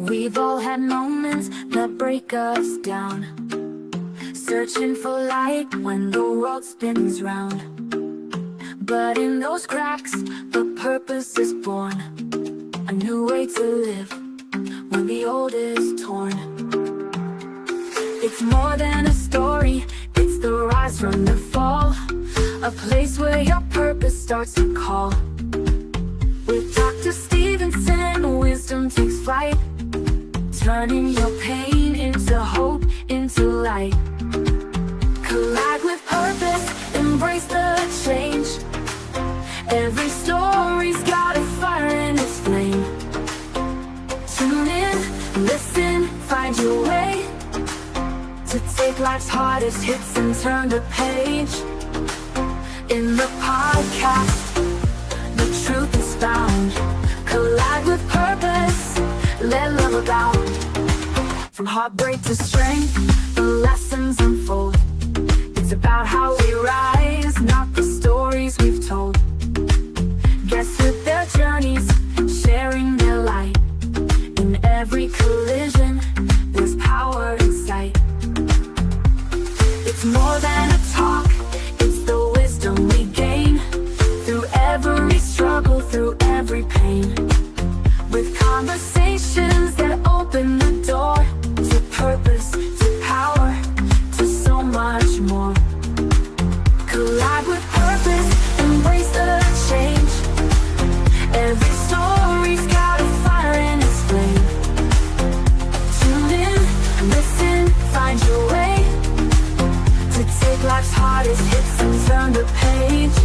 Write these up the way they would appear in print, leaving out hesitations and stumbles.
We've all had moments that break us down, searching for light when the world spins round. But in those cracks, the purpose is born, a new way to live when the old is torn. It's more than a story, it's the rise from the fall, a place where your purpose starts to call. With Dr. Stephenson, wisdom takes flight, turning your pain into hope, into light. Collide with purpose, embrace the change. Every story's got a fire in its flame. Tune in, listen, find your way to take life's hardest hits and turn the page. In the podcast, the truth is found. Collide with purpose, let love abound. From heartbreak to strength, the lessons unfold. It's about how we rise, not the stories we've told. Guests with their journeys, sharing their light. In every collision, there's power in sight. It's more than a talk, it's the wisdom we gain through every struggle, through every pain. With conversations that open the door to purpose, to power, to so much more. Collide with purpose, embrace the change. Every story's got a fire in its flame. Tune in, listen, find your way to take life's hardest hits and turn the page.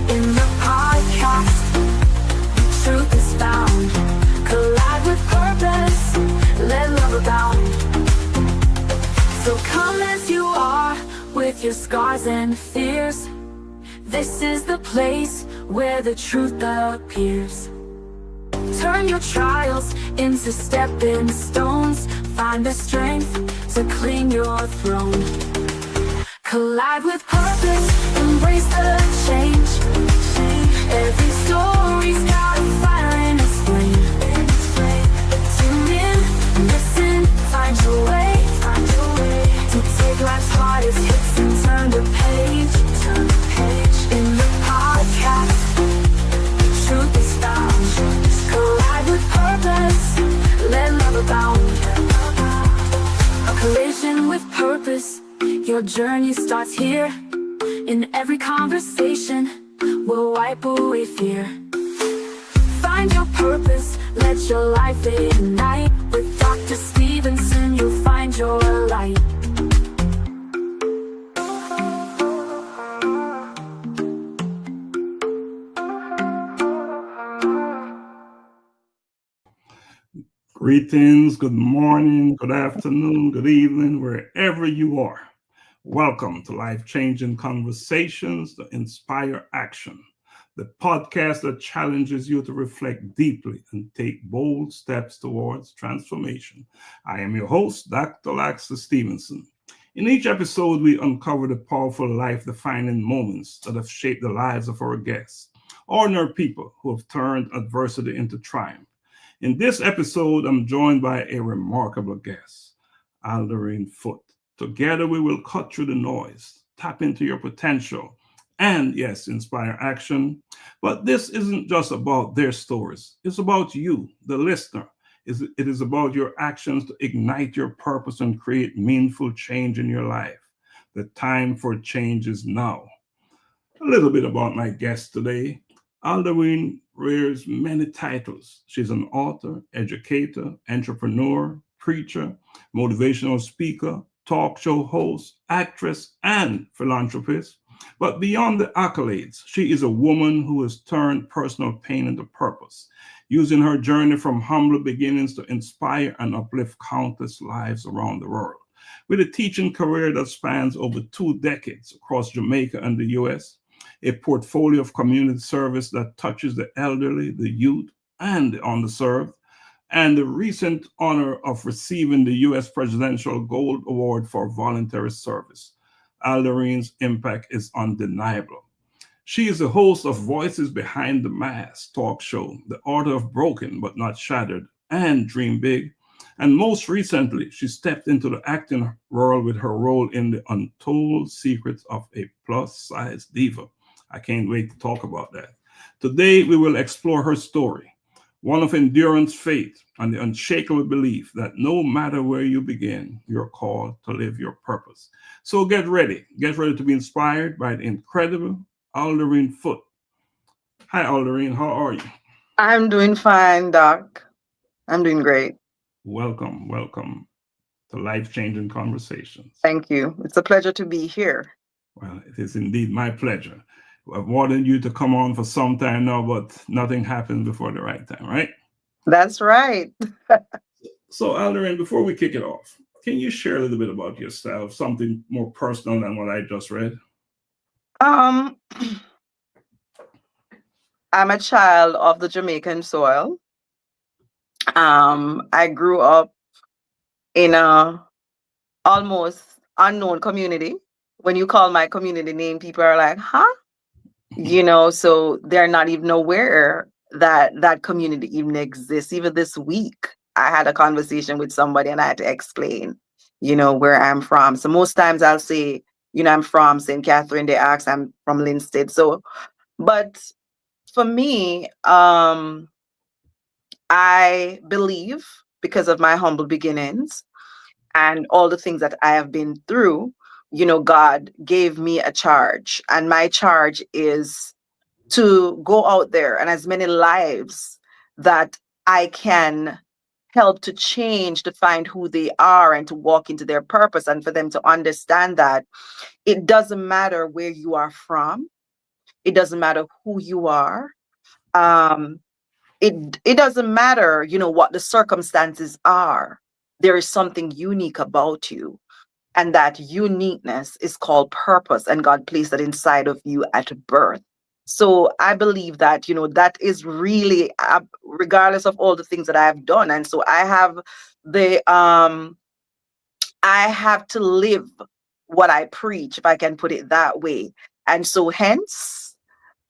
In the podcast, truth is found. Collide with purpose, let love abound. So come as you are, with your scars and fears. This is the place where the truth appears. Turn your trials into stepping stones. Find the strength to claim your throne. Collide with purpose, embrace the change. Every story's got a fire in its flame. Tune in, listen, find your way to take life's hardest hits and turn the page. In the podcast, the truth is found. Collide with purpose, let love abound. A collision with purpose, your journey starts here. In every conversation, we'll wipe away fear. Find your purpose, let your life ignite. With Dr. Stephenson, you'll find your light. Greetings, good morning, good afternoon, good evening, wherever you are. Welcome to Life-Changing Conversations that Inspire Action, the podcast that challenges you to reflect deeply and take bold steps towards transformation. I am your host, Dr. Laxley Stephenson. In each episode, we uncover the powerful life-defining moments that have shaped the lives of our guests, ordinary people who have turned adversity into triumph. In this episode, I'm joined by a remarkable guest, Alderene Foote. Together, we will cut through the noise, tap into your potential, and yes, inspire action. But this isn't just about their stories. It's about you, the listener. It is about your actions to ignite your purpose and create meaningful change in your life. The time for change is now. A little bit about my guest today. Alderene wears many titles. She's an author, educator, entrepreneur, preacher, motivational speaker, talk show host, actress, and philanthropist. But beyond the accolades, she is a woman who has turned personal pain into purpose, using her journey from humble beginnings to inspire and uplift countless lives around the world. With a teaching career that spans over 2 decades across Jamaica and the US, a portfolio of community service that touches the elderly, the youth, and the underserved, and the recent honor of receiving the U.S. Presidential Gold Award for Voluntary Service. Alderene's impact is undeniable. She is the host of Voices Behind the Mask talk show, the author of Broken But Not Shattered, and dream big. And most recently, she stepped into the acting world with her role in The Untold Secrets of a Plus Size Diva. I can't wait to talk about that. Today, we will explore her story, one of endurance, faith, and the unshakable belief that no matter where you begin, you're called to live your purpose. So get ready to be inspired by the incredible Alderene Foote. Hi, Alderene, how are you? I'm doing fine, Doc. I'm doing great. Welcome to Life Changing Conversations. Thank you. It's a pleasure to be here. Well, it is indeed my pleasure. I've wanted you to come on for some time now, but nothing happens before the right time, right? That's right. So, Alderene, before we kick it off, can you share a little bit about yourself, something more personal than what I just read? Um, I'm a child of the Jamaican soil. I grew up in a almost unknown community. When you call my community name, people are like, huh? So they're not even aware that that community even exists. Even this week, I had a conversation with somebody and I had to explain, where I'm from. So most times I'll say, I'm from St. Catherine. They ask I'm from Linstead. So, but for me, I believe because of my humble beginnings and all the things that I have been through, God gave me a charge. And my charge is to go out there and as many lives that I can help to change, to find who they are and to walk into their purpose, and for them to understand that it doesn't matter where you are from. It doesn't matter who you are. Um, it doesn't matter, what the circumstances are. There is something unique about you. And that uniqueness is called purpose, and God placed that inside of you at birth. So I believe that, that is really, regardless of all the things that I have done. And so I have to live what I preach, if I can put it that way. And so hence,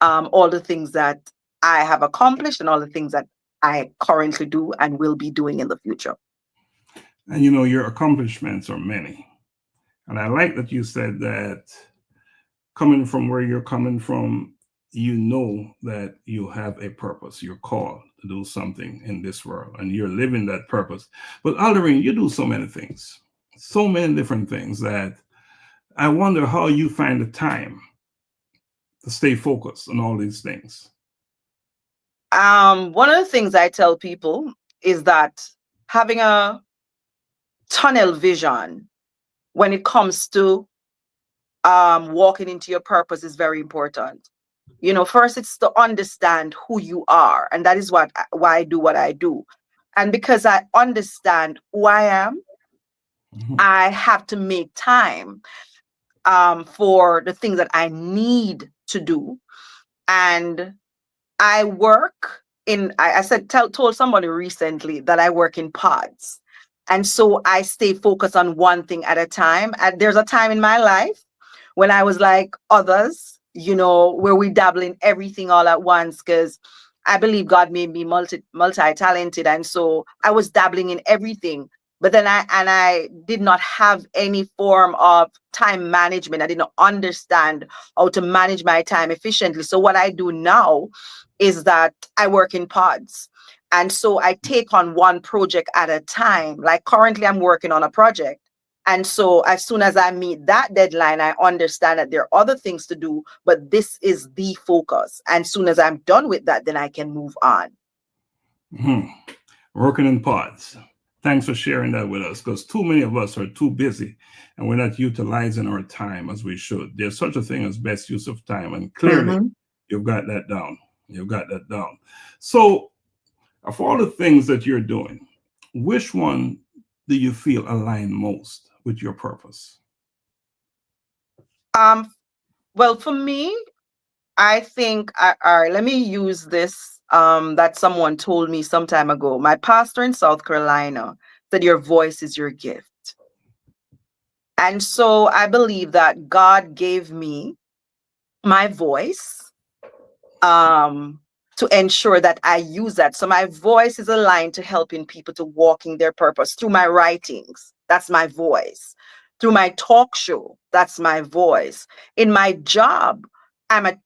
all the things that I have accomplished and all the things that I currently do and will be doing in the future. And your accomplishments are many. And I like that you said that coming from where you're coming from, you know that you have a purpose. You're called to do something in this world and you're living that purpose. But Alderene, you do so many things, so many different things that I wonder how you find the time to stay focused on all these things. One of the things I tell people is that having a tunnel vision when it comes to walking into your purpose is very important. First it's to understand who you are, and that is why I do what I do. And because I understand who I am, I have to make time for the things that I need to do. And I work I told somebody recently that I work in pods. And so I stay focused on one thing at a time. And there's a time in my life when I was like others, where we dabble in everything all at once, because I believe God made me multi-talented. And so I was dabbling in everything. But then I did not have any form of time management. I did not understand how to manage my time efficiently. So what I do now is that I work in pods. And so I take on one project at a time. Like currently I'm working on a project. And so as soon as I meet that deadline, I understand that there are other things to do, but this is the focus. And as soon as I'm done with that, then I can move on. Working in pods. Thanks for sharing that with us, because too many of us are too busy and we're not utilizing our time as we should. There's such a thing as best use of time. And clearly you've got that down. You've got that down. So of all the things that you're doing, which one do you feel align most with your purpose? Well, for me, I think, let me use this that someone told me some time ago. My pastor in South Carolina said, your voice is your gift. And so I believe that God gave me my voice to ensure that I use that. So my voice is aligned to helping people to walk in their purpose through my writings. That's my voice. Through my talk show, that's my voice. In my job, I'm a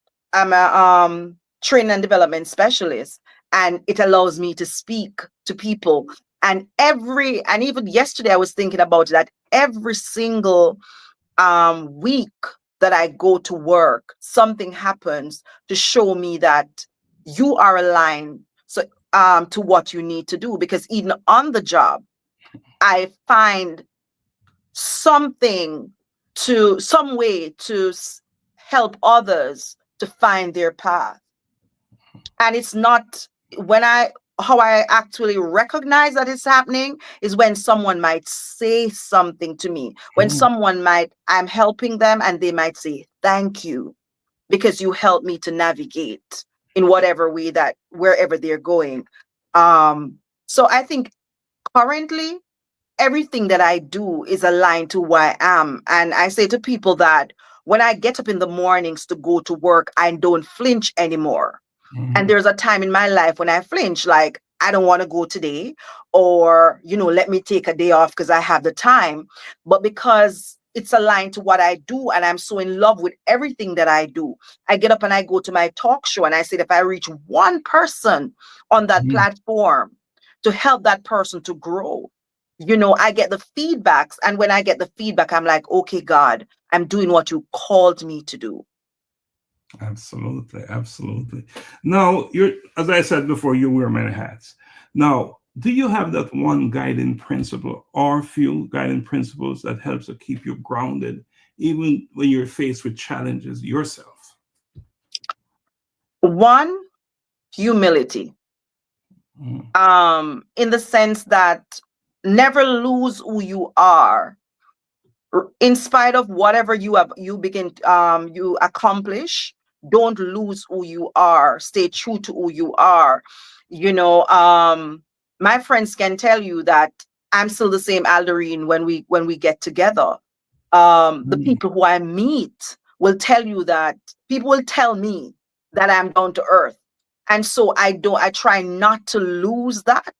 training and development specialist, and it allows me to speak to people. And even yesterday I was thinking about that every single week that I go to work, something happens to show me that you are aligned to what you need to do. Because even on the job, I find some way to help others to find their path. And it's not how I actually recognize that it's happening is when someone might say something to me, when I'm helping them and they might say, thank you, because you helped me to navigate in whatever way wherever they're going. So I think currently everything that I do is aligned to who I am. And I say to people that when I get up in the mornings to go to work, I don't flinch anymore. And there's a time in my life when I flinch, like, I don't want to go today, or, let me take a day off because I have the time. But because it's aligned to what I do and I'm so in love with everything that I do, I get up and I go to my talk show and I said, if I reach one person on that platform to help that person to grow, I get the feedbacks. And when I get the feedback, I'm like, okay, God, I'm doing what you called me to do. Absolutely. Absolutely. Now, as I said before, you wear many hats. Now, do you have that one guiding principle or few guiding principles that helps to keep you grounded, even when you're faced with challenges yourself? One, humility. In the sense that never lose who you are. In spite of whatever you accomplish, don't lose who you are. Stay true to who you are. My friends can tell you that I'm still the same Alderene when we get together. The people who I meet will tell you that people will tell me that I'm down to earth. And so I try not to lose that,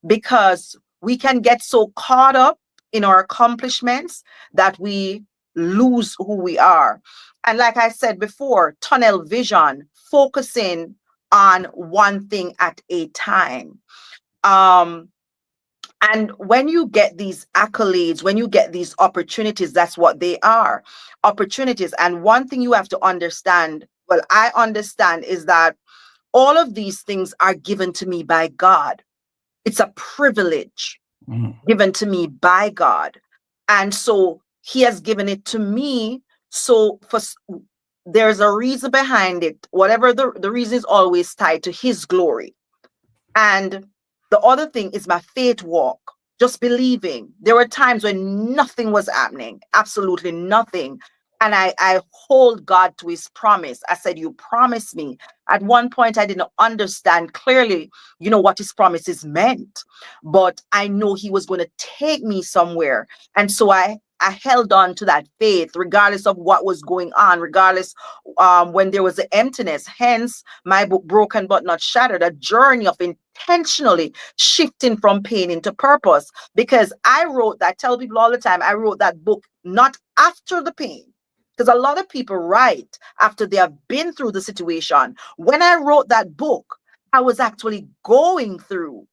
because we can get so caught up in our accomplishments that we lose who we are. And like I said before, tunnel vision, focusing on one thing at a time. And when you get these accolades, when you get these opportunities, that's what they are, opportunities. And one thing you have to understand, well, I understand, is that all of these things are given to me by God. It's a privilege given to me by God. And so he has given it to me. So there's a reason behind it. Whatever the reason is always tied to his glory. And the other thing is my faith walk, just believing. There were times when nothing was happening, absolutely nothing. And I hold God to his promise. I said, you promised me. At one point, I didn't understand clearly, what his promises meant. But I know he was going to take me somewhere. And so I held on to that faith, regardless of what was going on, regardless when there was an emptiness. Hence, my book, Broken But Not Shattered, a journey of intentionally shifting from pain into purpose. Because I tell people all the time, I wrote that book not after the pain. Because a lot of people write after they have been through the situation. When I wrote that book, I was actually going through.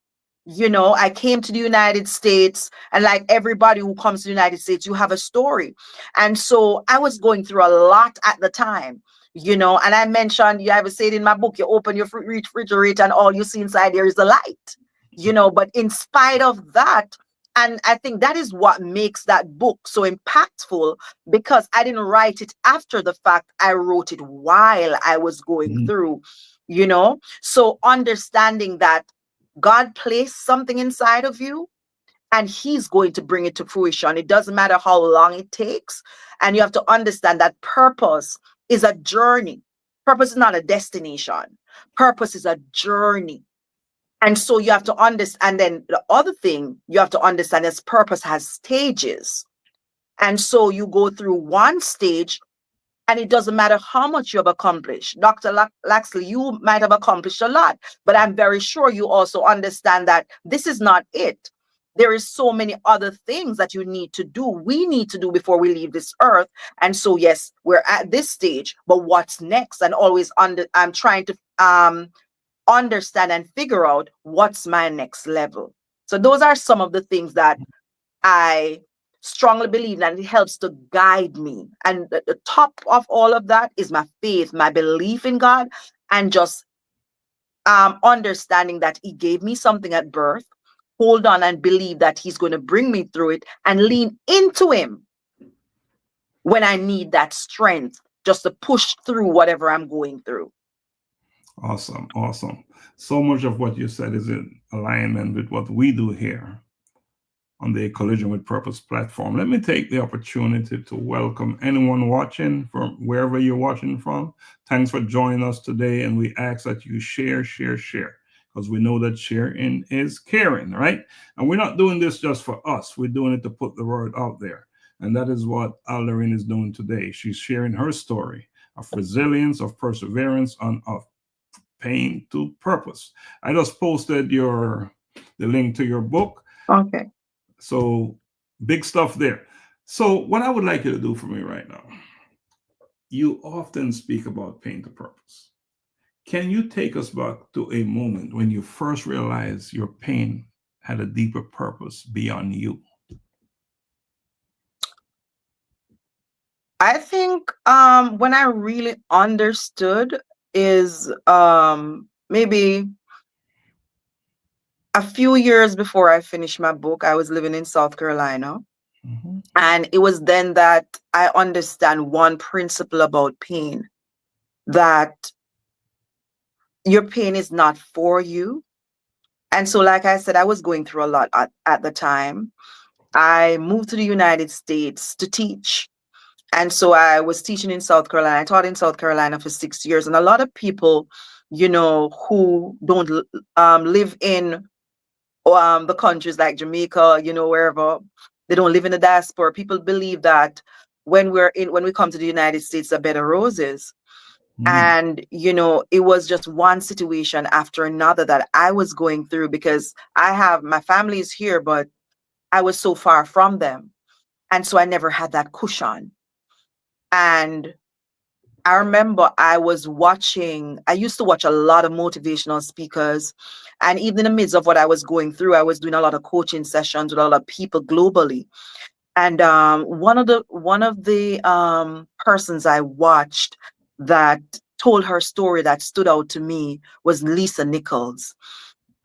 I came to the United States, and like everybody who comes to the United States, you have a story. And so I was going through a lot at the time, and I mentioned, I have said in my book, you open your refrigerator and all you see inside there is the light, but in spite of that, and I think that is what makes that book so impactful, because I didn't write it after the fact. I wrote it while I was going through, so understanding that God placed something inside of you and he's going to bring it to fruition. It doesn't matter how long it takes. And you have to understand that purpose is a journey. Purpose is not a destination. Purpose is a journey. And so you have to understand. And then the other thing you have to understand is purpose has stages. And so you go through one stage And it doesn't matter how much you have accomplished. Dr. Laxley, you might have accomplished a lot, but I'm very sure you also understand that this is not it. There is so many other things that you need to do. We need to do before we leave this earth. And so, yes, we're at this stage, but what's next? And always I'm trying to understand and figure out what's my next level. So those are some of the things that I strongly believe that it helps to guide me. And the top of all of that is my faith, my belief in God, and just understanding that He gave me something at birth, hold on and believe that He's going to bring me through it, and lean into Him when I need that strength just to push through whatever I'm going through. Awesome. Awesome. So much of what you said is in alignment with what we do here on the Collision with Purpose platform. Let me take the opportunity to welcome anyone watching from wherever you're watching from. Thanks for joining us today. And we ask that you share, because we know that sharing is caring, right? And we're not doing this just for us. We're doing it to put the word out there. And that is what Alderene is doing today. She's sharing her story of resilience, of perseverance, and of pain to purpose. I just posted the link to your book. Okay. So big stuff there. So what I would like you to do for me right now, you often speak about pain to purpose. Can you take us back to a moment when you first realized your pain had a deeper purpose beyond you? I think when I really understood is maybe a few years before I finished my book. I was living in South Carolina. Mm-hmm. And it was then that I understand one principle about pain, that your pain is not for you. And so, like I said, I was going through a lot at the time. I moved to the United States to teach. And so I was teaching in South Carolina. I taught in South Carolina for 6 years. And a lot of people, who don't live in the countries like Jamaica, wherever, they don't live in the diaspora. People believe that when we come to the United States, a bed of roses. And, it was just one situation after another that I was going through, because my family is here, but I was so far from them. And so I never had that cushion. And I remember I used to watch a lot of motivational speakers. And even in the midst of what I was going through, I was doing a lot of coaching sessions with a lot of people globally. And one of the persons I watched that told her story that stood out to me was Lisa Nichols.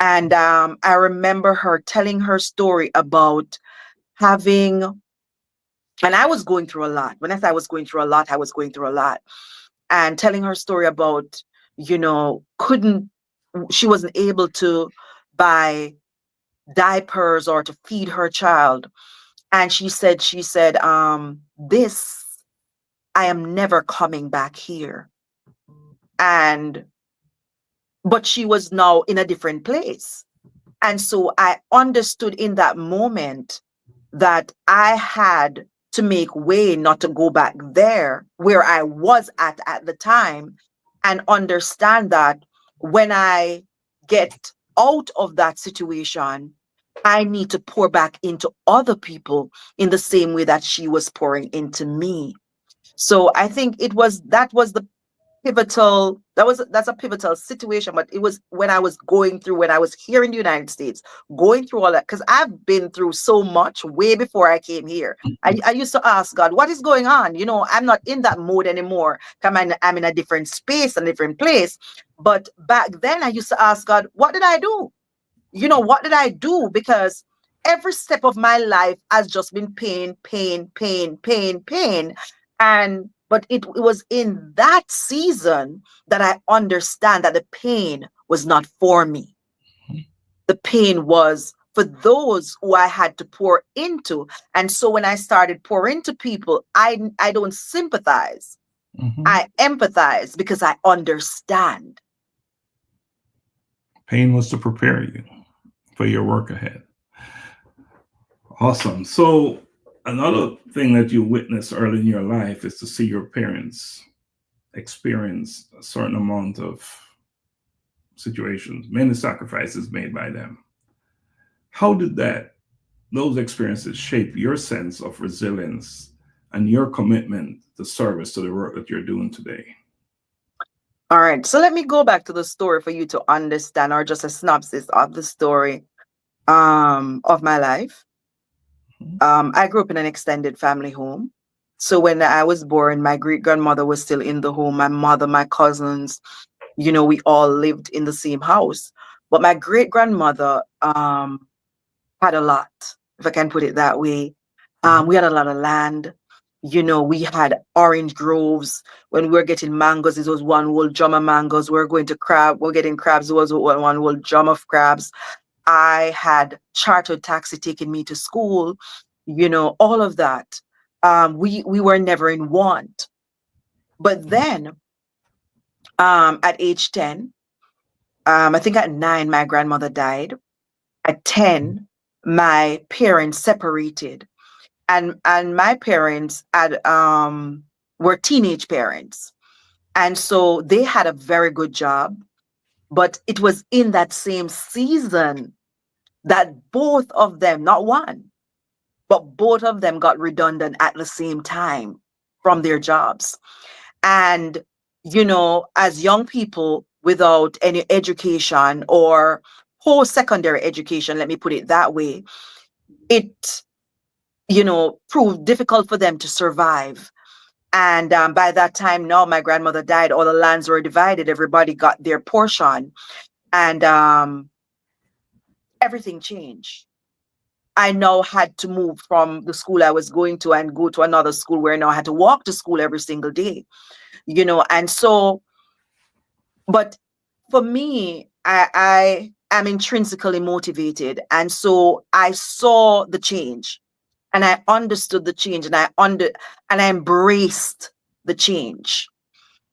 And I remember her telling her story about having, and I was going through a lot. When I say I was going through a lot, I was going through a lot. And telling her story about, she wasn't able to buy diapers or to feed her child. And she said, this, I am never coming back here. But she was now in a different place. And so I understood in that moment that I had to make way not to go back there where I was at the time, and understand that when I get out of that situation, I need to pour back into other people in the same way that she was pouring into me. So I think that's a pivotal situation. But it was when I was here in the United States, going through all that, because I've been through so much way before I came here. I used to ask God, what is going on? I'm not in that mode anymore. I'm in a different space, a different place. But back then I used to ask God, what did I do? What did I do? Because every step of my life has just been pain. But it was in that season that I understand that the pain was not for me. The pain was for those who I had to pour into. And so when I started pouring into people, I don't sympathize. Mm-hmm. I empathize because I understand. Pain was to prepare you for your work ahead. Awesome. So Another thing that you witness early in your life is to see your parents experience a certain amount of situations, many sacrifices made by them. How did those experiences shape your sense of resilience and your commitment to service to the work that you're doing today? All right, so let me go back to the story for you to understand, or just a synopsis of the story of my life. I grew up in an extended family home. So when I was born, my great grandmother was still in the home. My mother, my cousins, we all lived in the same house. But my great grandmother had a lot, if I can put it that way. We had a lot of land. We had orange groves. When we were getting mangoes, it was one whole drum of mangoes. We're getting crabs, it was one whole drum of crabs. I had chartered taxi taking me to school, all of that. We were never in want. But then at age 10, I think at 9, my grandmother died. At 10, my parents separated. And my parents were teenage parents. And so they had a very good job. But it was in that same season that both of them, not one, but both of them got redundant at the same time from their jobs. And, as young people without any education or post-secondary education, let me put it that way, it, proved difficult for them to survive. And by that time, now my grandmother died, all the lands were divided, everybody got their portion. And everything changed. I now had to move from the school I was going to and go to another school where I now had to walk to school every single day, and so, but for me, I am intrinsically motivated. And so I saw the change and I understood the change and I embraced the change.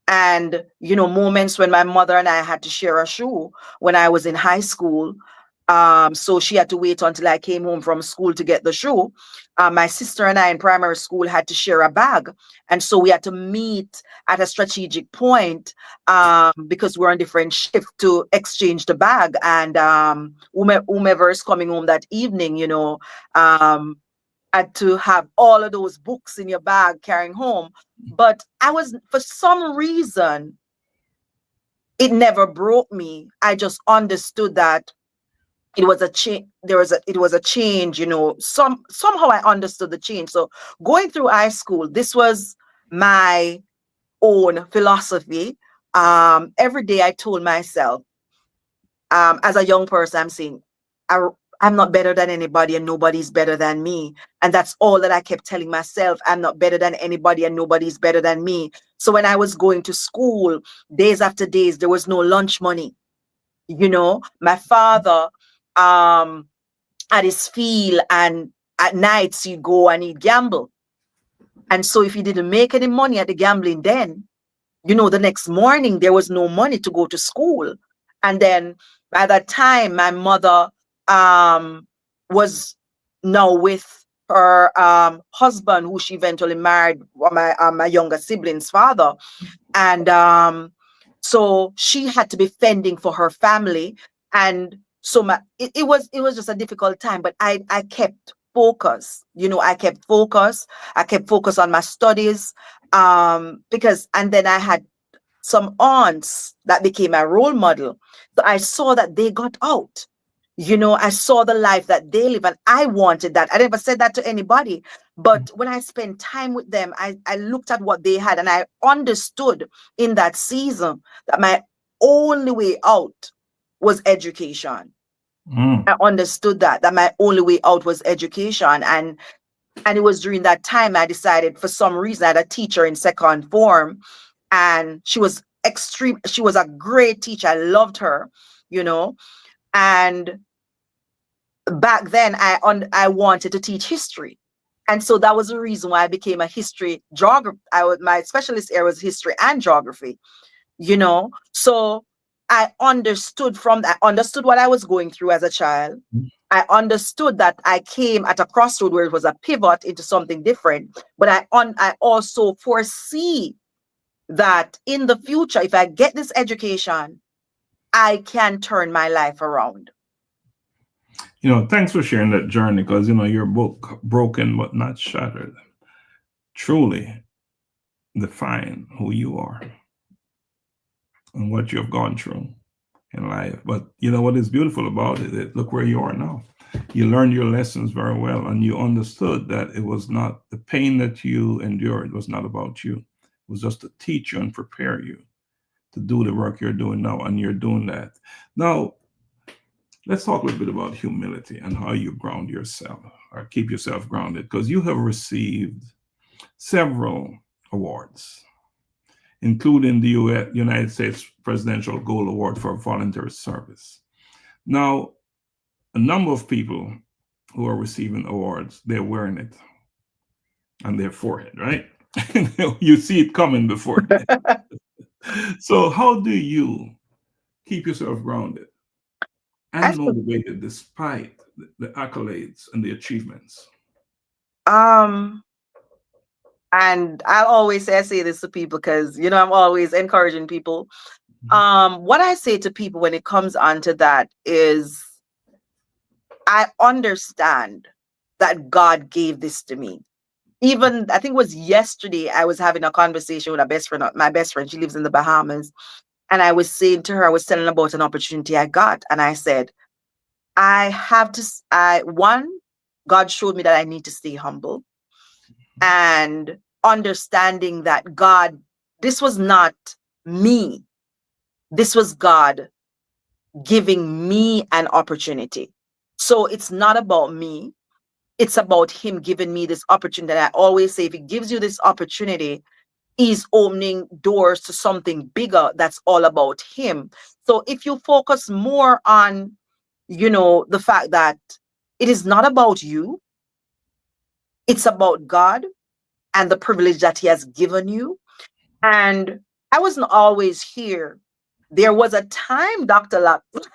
And, moments when my mother and I had to share a shoe when I was in high school. So she had to wait until I came home from school to get the shoe. My sister and I in primary school had to share a bag. And so we had to meet at a strategic point because we're on different shift to exchange the bag. And whomever is coming home that evening, had to have all of those books in your bag carrying home. But for some reason, it never broke me. I just understood that it was a change. It was a change, somehow I understood the change. So going through high school, this was my own philosophy. Every day I told myself, as a young person, I'm saying, I'm not better than anybody and nobody's better than me. And that's all that I kept telling myself. I'm not better than anybody and nobody's better than me. So when I was going to school, days after days, there was no lunch money. My father at his field, and at nights he'd go and he'd gamble. And so if he didn't make any money at the gambling, then, the next morning there was no money to go to school. And then by that time, my mother was now with her husband, who she eventually married, my younger sibling's father. And so she had to be fending for her family. And so it was just a difficult time, but I kept focus. I kept focus. I kept focus on my studies and then I had some aunts that became my role model. So I saw that they got out. I saw the life that they live, and I wanted that. I never said that to anybody, but when I spent time with them, I looked at what they had, and I understood in that season that my only way out was education. I understood that my only way out was education. And it was during that time I decided, for some reason, I had a teacher in second form, and she was a great teacher. I loved her, and back then I wanted to teach history. And so that was the reason why I became a history geography. My specialist area was history and geography, So I understood what I was going through as a child. I understood that I came at a crossroad where it was a pivot into something different. But I also foresee that in the future, if I get this education, I can turn my life around. Thanks for sharing that journey, because your book, Broken But Not Shattered, truly define who you are and what you have gone through in life. But what is beautiful about it, look where you are now. You learned your lessons very well, and you understood that it was not the pain that you endured was not about you. It was just to teach you and prepare you to do the work you're doing now, and you're doing that. Now, let's talk a little bit about humility and how you ground yourself or keep yourself grounded, because you have received several awards, including the United States Presidential Gold Award for Voluntary Service. Now, a number of people who are receiving awards, they're wearing it on their forehead, right? You see it coming before. So how do you keep yourself grounded and motivated despite the accolades and the achievements? And I always say this to people because, I'm always encouraging people. What I say to people when it comes onto that is, I understand that God gave this to me. Even, I think it was yesterday, I was having a conversation with my best friend. She lives in the Bahamas. And I was saying to her, I was telling about an opportunity I got. And I said, God showed me that I need to stay humble. And understanding that this was not me. This was God giving me an opportunity. So it's not about me. It's about him giving me this opportunity. And I always say, if he gives you this opportunity, he's opening doors to something bigger that's all about him. So if you focus more on, the fact that it is not about you, it's about God and the privilege that he has given you. And I wasn't always here. There was a time, Dr.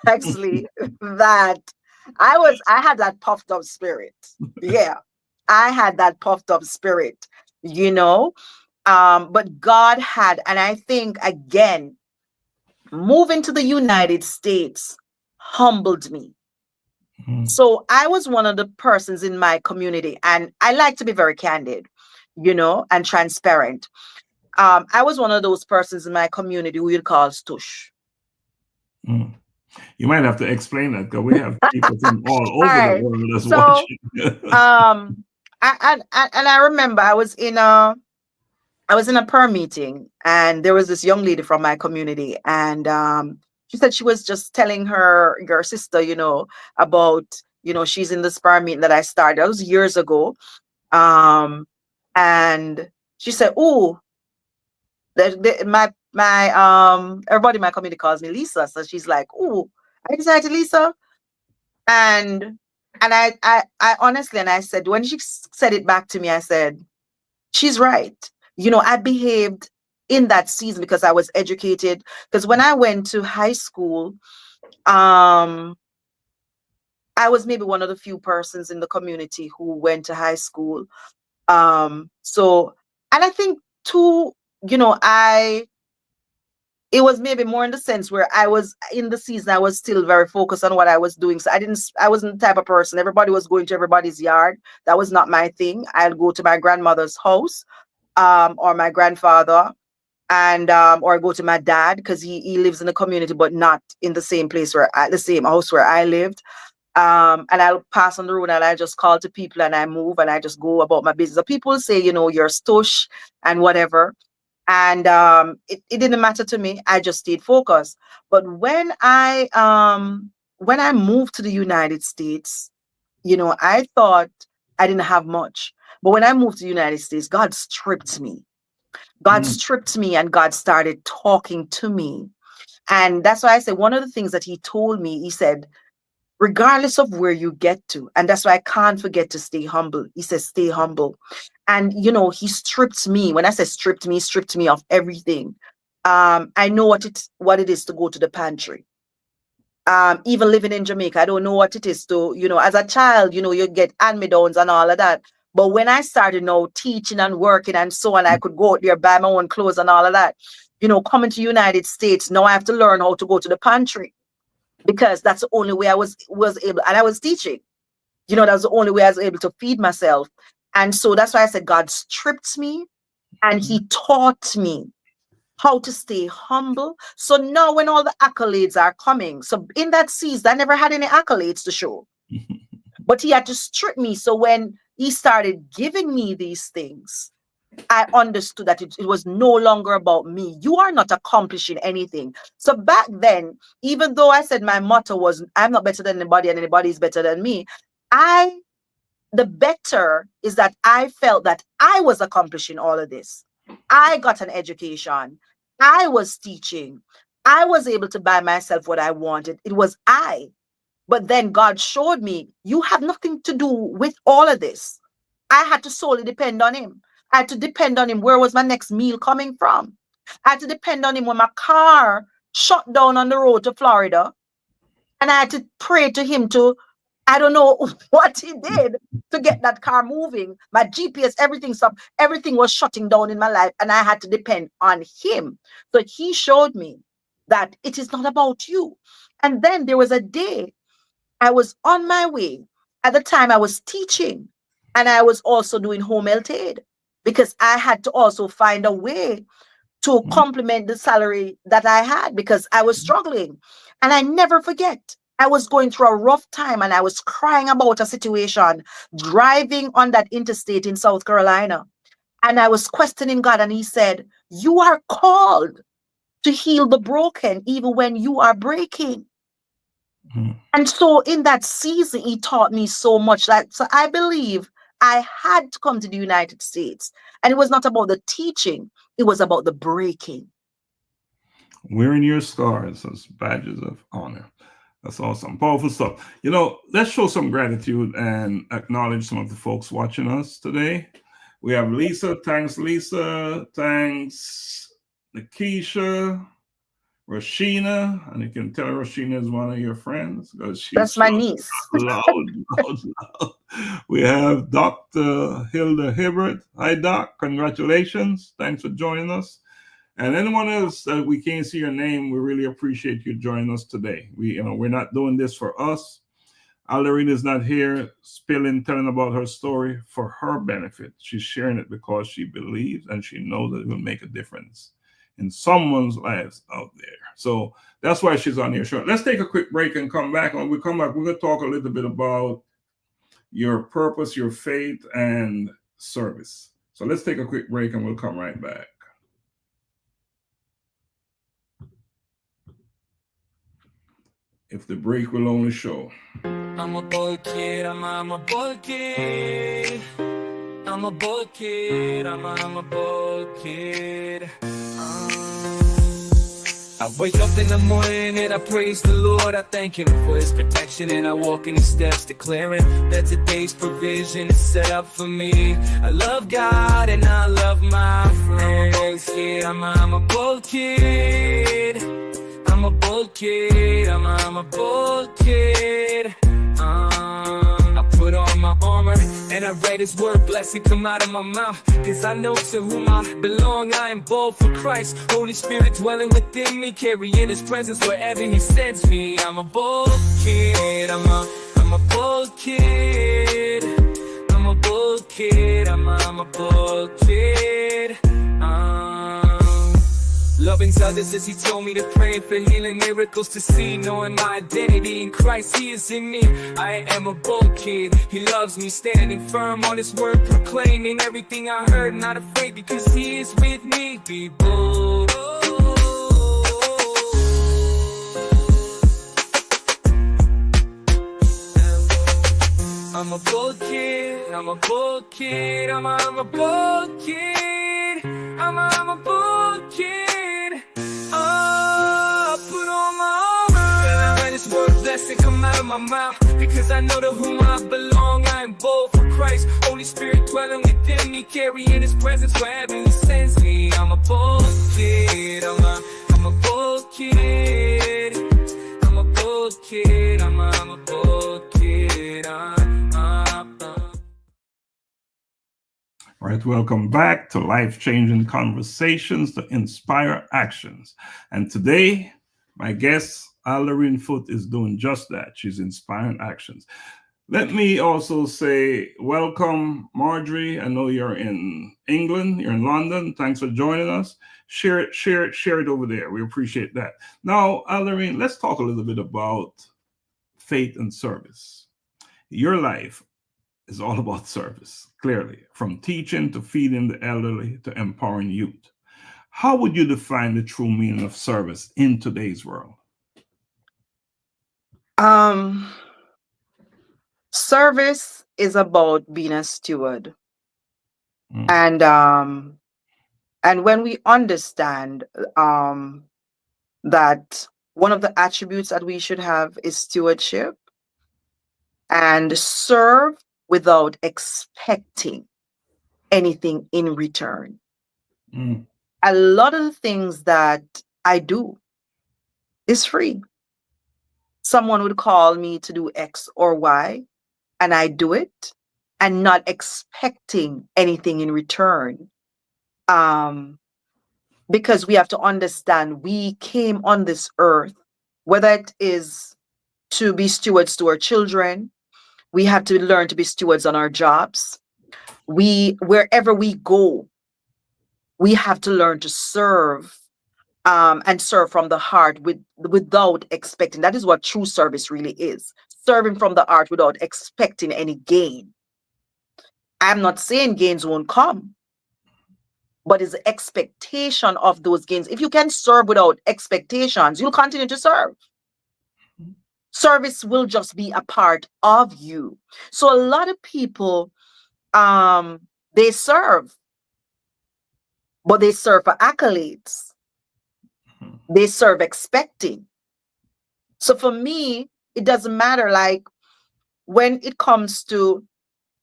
Laxley, that I had that puffed up spirit. Yeah, I had that puffed up spirit, but God had, and I think, again, moving to the United States humbled me. So I was one of the persons in my community, and I like to be very candid, and transparent. I was one of those persons in my community who you'd call stush. You might have to explain that, because we have people from all over the world that's watching. I remember I was in a prayer meeting, and there was this young lady from my community, and she said she was just telling her sister, about, she's in this prayer meeting that I started. That was years ago. And she said, "Oh, my everybody in my community calls me Lisa." So she's like, "Oh, are you excited, Lisa?" And I honestly, and I said, when she said it back to me, I said, she's right. I behaved in that season because I was educated. Because when I went to high school, I was maybe one of the few persons in the community who went to high school. And I think too, it was maybe more in the sense where I was in the season, I was still very focused on what I was doing. So I wasn't the type of person, everybody was going to everybody's yard. That was not my thing. I'd go to my grandmother's house, or my grandfather, and or go to my dad, because he lives in the community, but not in the same place the same house where I lived. And I'll pass on the road, and I just call to people, and I move, and I just go about my business. So people say, you're stush and whatever. And it didn't matter to me. I just stayed focused. But when I moved to the United States, I thought I didn't have much. But when I moved to the United States, God stripped me. God stripped me, and God started talking to me. And that's why I say, one of the things that he told me, he said, regardless of where you get to, and that's why I can't forget to stay humble. He says, stay humble. And, he stripped me. When I say stripped me of everything. I know what it is to go to the pantry. even living in Jamaica, I don't know what it is to, as a child, you get hand-me-downs and all of that. But when I started now teaching and working and so on, I could go out there, buy my own clothes and all of that. Coming to United States, now I have to learn how to go to the pantry, because that's the only way I was able, and I was teaching. That was the only way I was able to feed myself. And so that's why I said God stripped me and he taught me how to stay humble. So now when all the accolades are coming, so in that season, I never had any accolades to show, but he had to strip me. So when he started giving me these things, I understood that it was no longer about me. You are not accomplishing anything. So back then, even though I said my motto was, I'm not better than anybody and anybody is better than me, the better is that I felt that I was accomplishing all of this. I got an education. I was teaching. I was able to buy myself what I wanted. It was I. But then God showed me, you have nothing to do with all of this. I had to solely depend on him. I had to depend on him. Where was my next meal coming from? I had to depend on him when my car shut down on the road to Florida. And I had to pray to him to, I don't know what he did to get that car moving. My GPS, everything stopped. Everything was shutting down in my life. And I had to depend on him. So he showed me that it is not about you. And then there was a day I was on my way. At the time I was teaching and I was also doing home health aid, because I had to also find a way to complement the salary that I had, because I was struggling. And I never forget, I was going through a rough time and I was crying about a situation driving on that interstate in South Carolina. And I was questioning God, and he said, you are called to heal the broken even when you are breaking. And so in that season, he taught me so much. So I believe I had to come to the United States. And it was not about the teaching. It was about the breaking. Wearing your scars as badges of honor. That's awesome. Powerful stuff. Let's show some gratitude and acknowledge some of the folks watching us today. We have Lisa. Thanks, Lisa. Thanks, Nikisha. Rashina, and you can tell Rashina is one of your friends. That's my niece. Loud. We have Dr. Hilda Hibbert. Hi, Doc. Congratulations. Thanks for joining us. And anyone else that we can't see your name, we really appreciate you joining us today. We're not doing this for us. Alderene is not here telling about her story for her benefit. She's sharing it because she believes and she knows that it will make a difference in someone's lives out there. So that's why she's on your show. Let's take a quick break and come back. When we come back, we're going to talk a little bit about your purpose, your faith, and service. So let's take a quick break and we'll come right back. If the break will only show. I'm a boy kid, I'm a boy kid. I'm a boy kid, I'm a boy kid. I wake up in the morning and I praise the Lord. I thank him for his protection and I walk in his steps, declaring that today's provision is set up for me. I love God and I love my friends. I'm a bold kid. I'm a bold kid. I'm a bold kid. I put on my armor and I read his word, blessing come out of my mouth. Cause I know to whom I belong, I am bold for Christ. Holy Spirit dwelling within me, carrying his presence wherever he sends me. I'm a bold kid, I'm a bold kid. I'm a bold kid, I'm a bold kid. Loving others as he told me to pray for healing, miracles to see, knowing my identity in Christ, he is in me. I am a bold kid, he loves me, standing firm on his word, proclaiming everything I heard, not afraid because he is with me. Be bold. I'm a bold kid, I'm a bold kid, I'm a bold kid, I'm a bold kid. Put on my armor and I read his word, blessing come out of my mouth. Because I know to whom I belong, I am bold for Christ. Holy Spirit dwelling within me, carrying his presence wherever he sends me. I'm a bold kid, I'm a bold kid. I'm a bold kid. I'm a poor kid. All right, welcome back to Life-Changing Conversations to Inspire Actions. And today, my guest, Alderene Foote, is doing just that. She's inspiring actions. Let me also say welcome, Marjorie. I know you're in England, you're in London. Thanks for joining us. Share it over there. We appreciate that. Now, Alderene, let's talk a little bit about faith and service. Your life is all about service, clearly, from teaching to feeding the elderly to empowering youth. How would you define the true meaning of service in today's world? Service is about being a steward. And when we understand that one of the attributes that we should have is stewardship, and serve without expecting anything in return. A lot of the things that I do is free. Someone would call me to do X or Y, and I do it, and not expecting anything in return. Because we have to understand we came on this earth, whether it is to be stewards to our children, we have to learn to be stewards on our jobs. Wherever we go, we have to learn to serve, and serve from the heart without expecting. That is what true service really is. Serving from the heart without expecting any gain. I'm not saying gains won't come, but it's the expectation of those gains. If you can serve without expectations, you'll continue to serve. Service will just be a part of you. So a lot of people, they serve, but they serve for accolades. They serve expecting. So for me, it doesn't matter. Like when it comes to,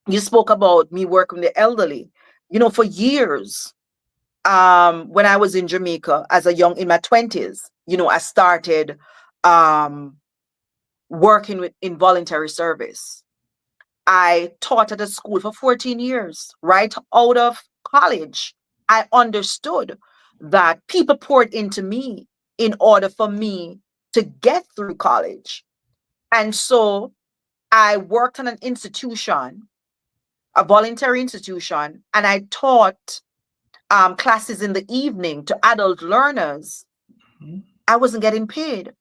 you spoke about me working with the elderly, for years, when I was in Jamaica as a young, in my 20s, I started, working in voluntary service. I taught at a school for 14 years. Right out of college, I understood that people poured into me in order for me to get through college. And so I worked in an institution, a voluntary institution, and I taught classes in the evening to adult learners. I wasn't getting paid.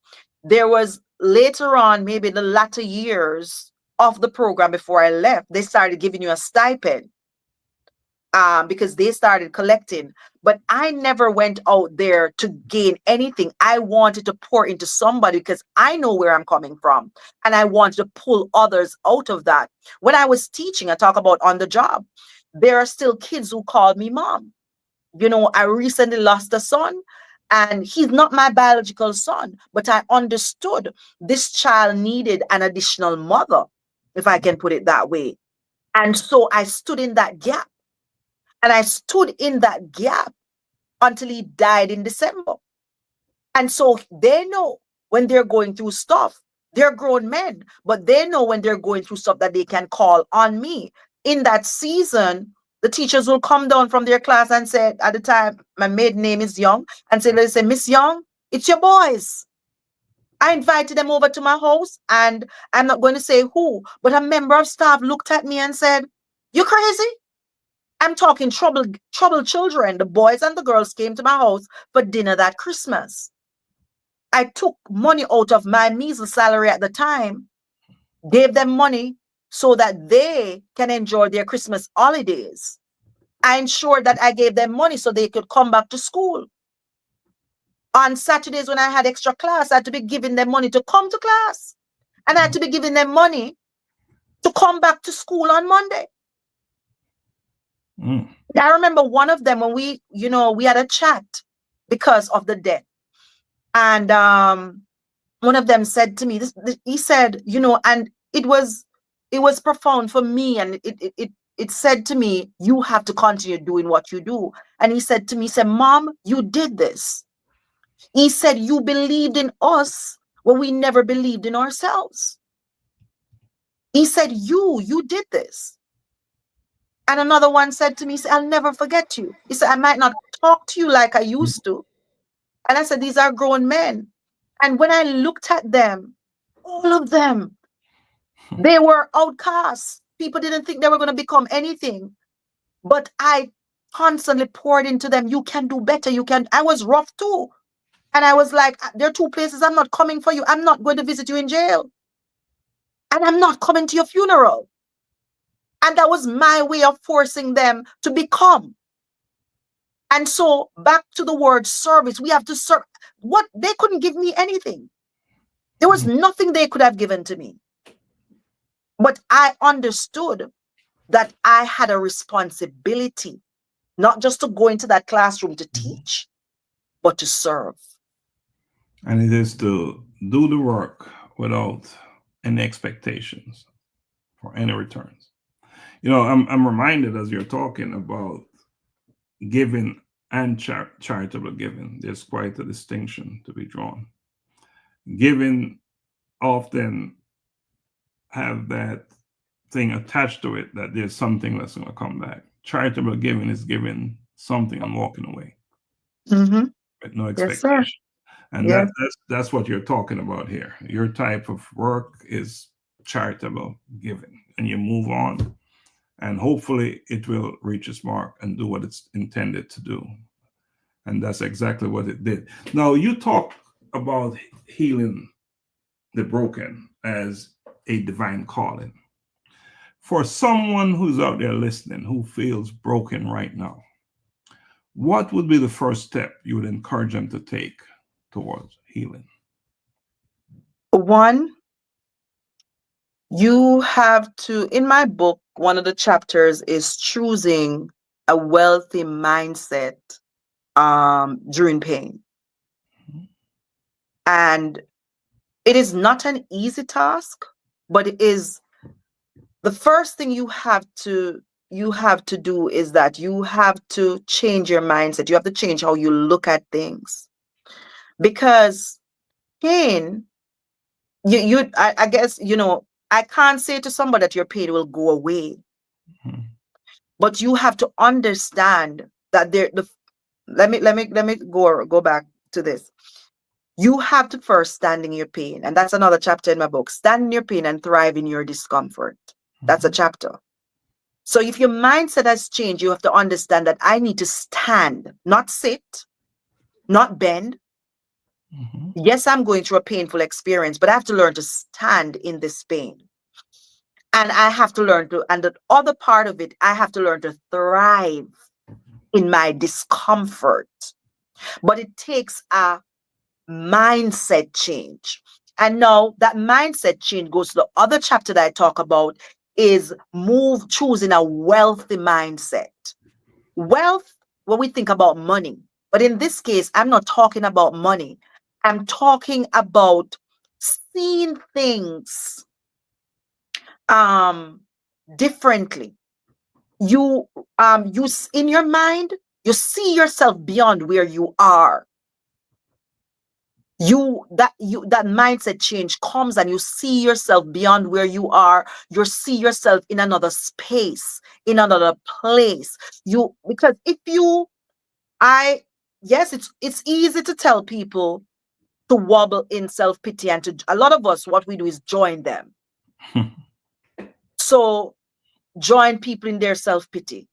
There was later on, maybe the latter years of the program before I left, they started giving you a stipend because they started collecting. But I never went out there to gain anything. I wanted to pour into somebody because I know where I'm coming from. And I wanted to pull others out of that. When I was teaching, I talk about on the job, there are still kids who called me mom. I recently lost a son. And he's not my biological son, but I understood this child needed an additional mother, if I can put it that way. And so I stood in that gap. And I stood in that gap until he died in December. And so they know when they're going through stuff, they're grown men, but they know when they're going through stuff that they can call on me. In that season, the teachers will come down from their class and say, at the time, my maiden name is Young, and say, Miss Young, it's your boys. I invited them over to my house, and I'm not going to say who, but a member of staff looked at me and said, you crazy? I'm talking troubled children. The boys and the girls came to my house for dinner that Christmas. I took money out of my measly salary at the time, gave them money so that they can enjoy their Christmas holidays. I ensured that I gave them money so they could come back to school. On Saturdays when I had extra class, I had to be giving them money to come to class. And I had to be giving them money to come back to school on Monday. I remember one of them when we had a chat because of the death. And one of them said to me, he said, and it was profound for me. And it said to me, you have to continue doing what you do. And he said to me, Mom, you did this. He said, you believed in us when we never believed in ourselves. He said, you did this. And another one said to me, I'll never forget you. He said, I might not talk to you like I used to. And I said, these are grown men. And when I looked at them, all of them, they were outcasts. People didn't think they were going to become anything. But I constantly poured into them. You can do better. You can. I was rough too. And I was like, there are two places I'm not coming for you. I'm not going to visit you in jail. And I'm not coming to your funeral. And that was my way of forcing them to become. And so back to the word service, we have to serve. What? They couldn't give me anything. There was nothing they could have given to me. But I understood that I had a responsibility, not just to go into that classroom to teach, but to serve. And it is to do the work without any expectations for any returns. I'm reminded as you're talking about giving and charitable giving. There's quite a distinction to be drawn. Giving often have that thing attached to it that there's something that's going to come back. Charitable giving is giving something and walking away with no expectation. Yes, sir. And Yes. that's what you're talking about here. Your type of work is charitable giving, and you move on, and hopefully it will reach its mark and do what it's intended to do. And that's exactly what it did. Now, you talk about healing the broken as a divine calling. For someone who's out there listening who feels broken right now, what would be the first step you would encourage them to take towards healing? One, you have to, in my book, one of the chapters is choosing a wealthy mindset during pain. And it is not an easy task, but it is the first thing you have to do is that you have to change your mindset. You have to change how you look at things. Because pain, I guess, I can't say to somebody that your pain will go away. But you have to understand that let me go back to this. You have to first stand in your pain. And that's another chapter in my book. Stand in your pain and thrive in your discomfort. That's a chapter. So if your mindset has changed, you have to understand that I need to stand, not sit, not bend. Yes, I'm going through a painful experience, but I have to learn to stand in this pain. And I have to learn to, and the other part of it, I have to learn to thrive in my discomfort. But it takes a mindset change. And now that mindset change goes to the other chapter that I talk about is choosing a wealthy mindset. Wealth, when we think about money, but in this case, I'm not talking about money. I'm talking about seeing things differently. You in your mind, you see yourself beyond where you are. That mindset change comes and you see yourself beyond where you are. You see yourself in another space, in another place. Because it's easy to tell people to wobble in self-pity, and a lot of us, what we do is join them. So join people in their self-pity.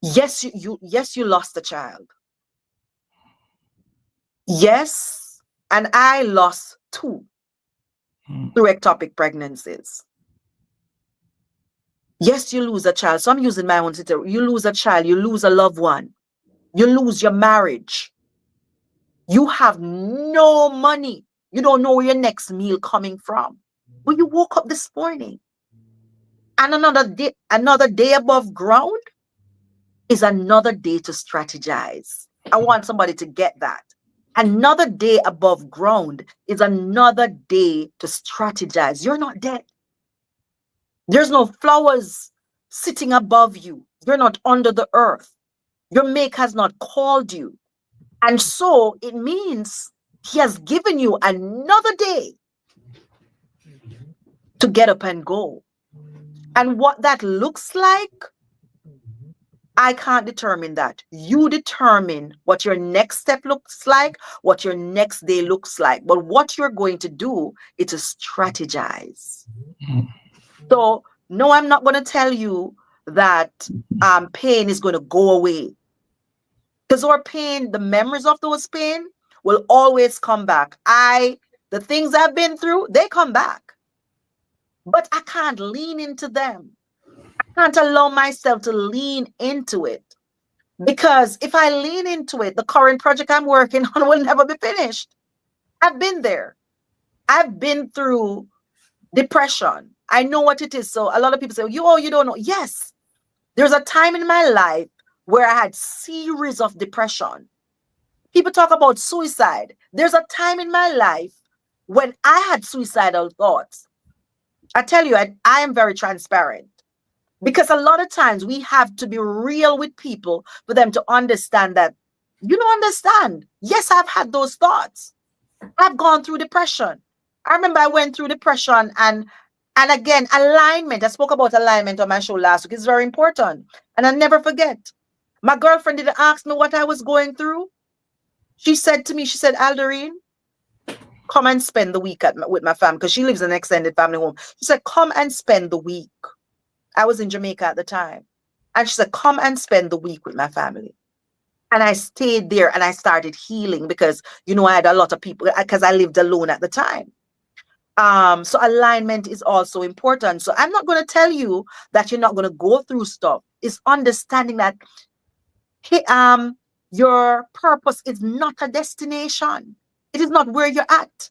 Yes, you lost a child. Yes, and I lost 2 through ectopic pregnancies. Yes, you lose a child. So I'm using my own situation. You lose a child, you lose a loved one, you lose your marriage. You have no money. You don't know where your next meal coming from. But you woke up this morning. And another day above ground is another day to strategize. I want somebody to get that. Another day above ground is another day to strategize. You're not dead. There's no flowers sitting above you. You're not under the earth. Your mate has not called you. And so it means He has given you another day to get up and go. And what that looks like, I can't determine that. You determine what your next step looks like, what your next day looks like. But what you're going to do is to strategize. So, no, I'm not going to tell you that pain is going to go away. Because our pain, the memories of those pain will always come back. The things I've been through, they come back. But I can't lean into them. I can't allow myself to lean into it. Because if I lean into it, the current project I'm working on will never be finished. I've been there. I've been through depression. I know what it is. So a lot of people say, you don't know. Yes, there's a time in my life where I had series of depression. People talk about suicide. There's a time in my life when I had suicidal thoughts. I tell you, I am very transparent, because a lot of times we have to be real with people for them to understand that you don't understand. Yes, I've had those thoughts. I've gone through depression. I remember I went through depression, and again, alignment. I spoke about alignment on my show last week. It's very important. And I never forget. My girlfriend didn't ask me what I was going through. She said to me, Alderene, come and spend the week with my family, because she lives in an extended family home. She said, come and spend the week. I was in Jamaica at the time. And she said, come and spend the week with my family. And I stayed there and I started healing because, I had a lot of people, because I lived alone at the time. So alignment is also important. So I'm not going to tell you that you're not going to go through stuff. It's understanding that your purpose is not a destination. It is not where you're at.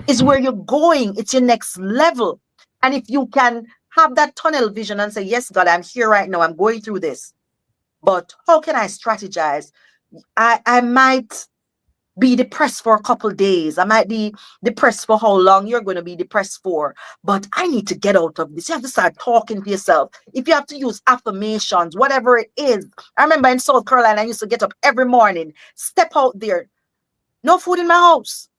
It's where you're going. It's your next level. And if you can have that tunnel vision and say, yes, God, I'm here right now. I'm going through this. But how can I strategize? I might be depressed for a couple of days. I might be depressed for how long you're going to be depressed for. But I need to get out of this. You have to start talking to yourself. If you have to use affirmations, whatever it is. I remember in South Carolina, I used to get up every morning, step out there. No food in my house.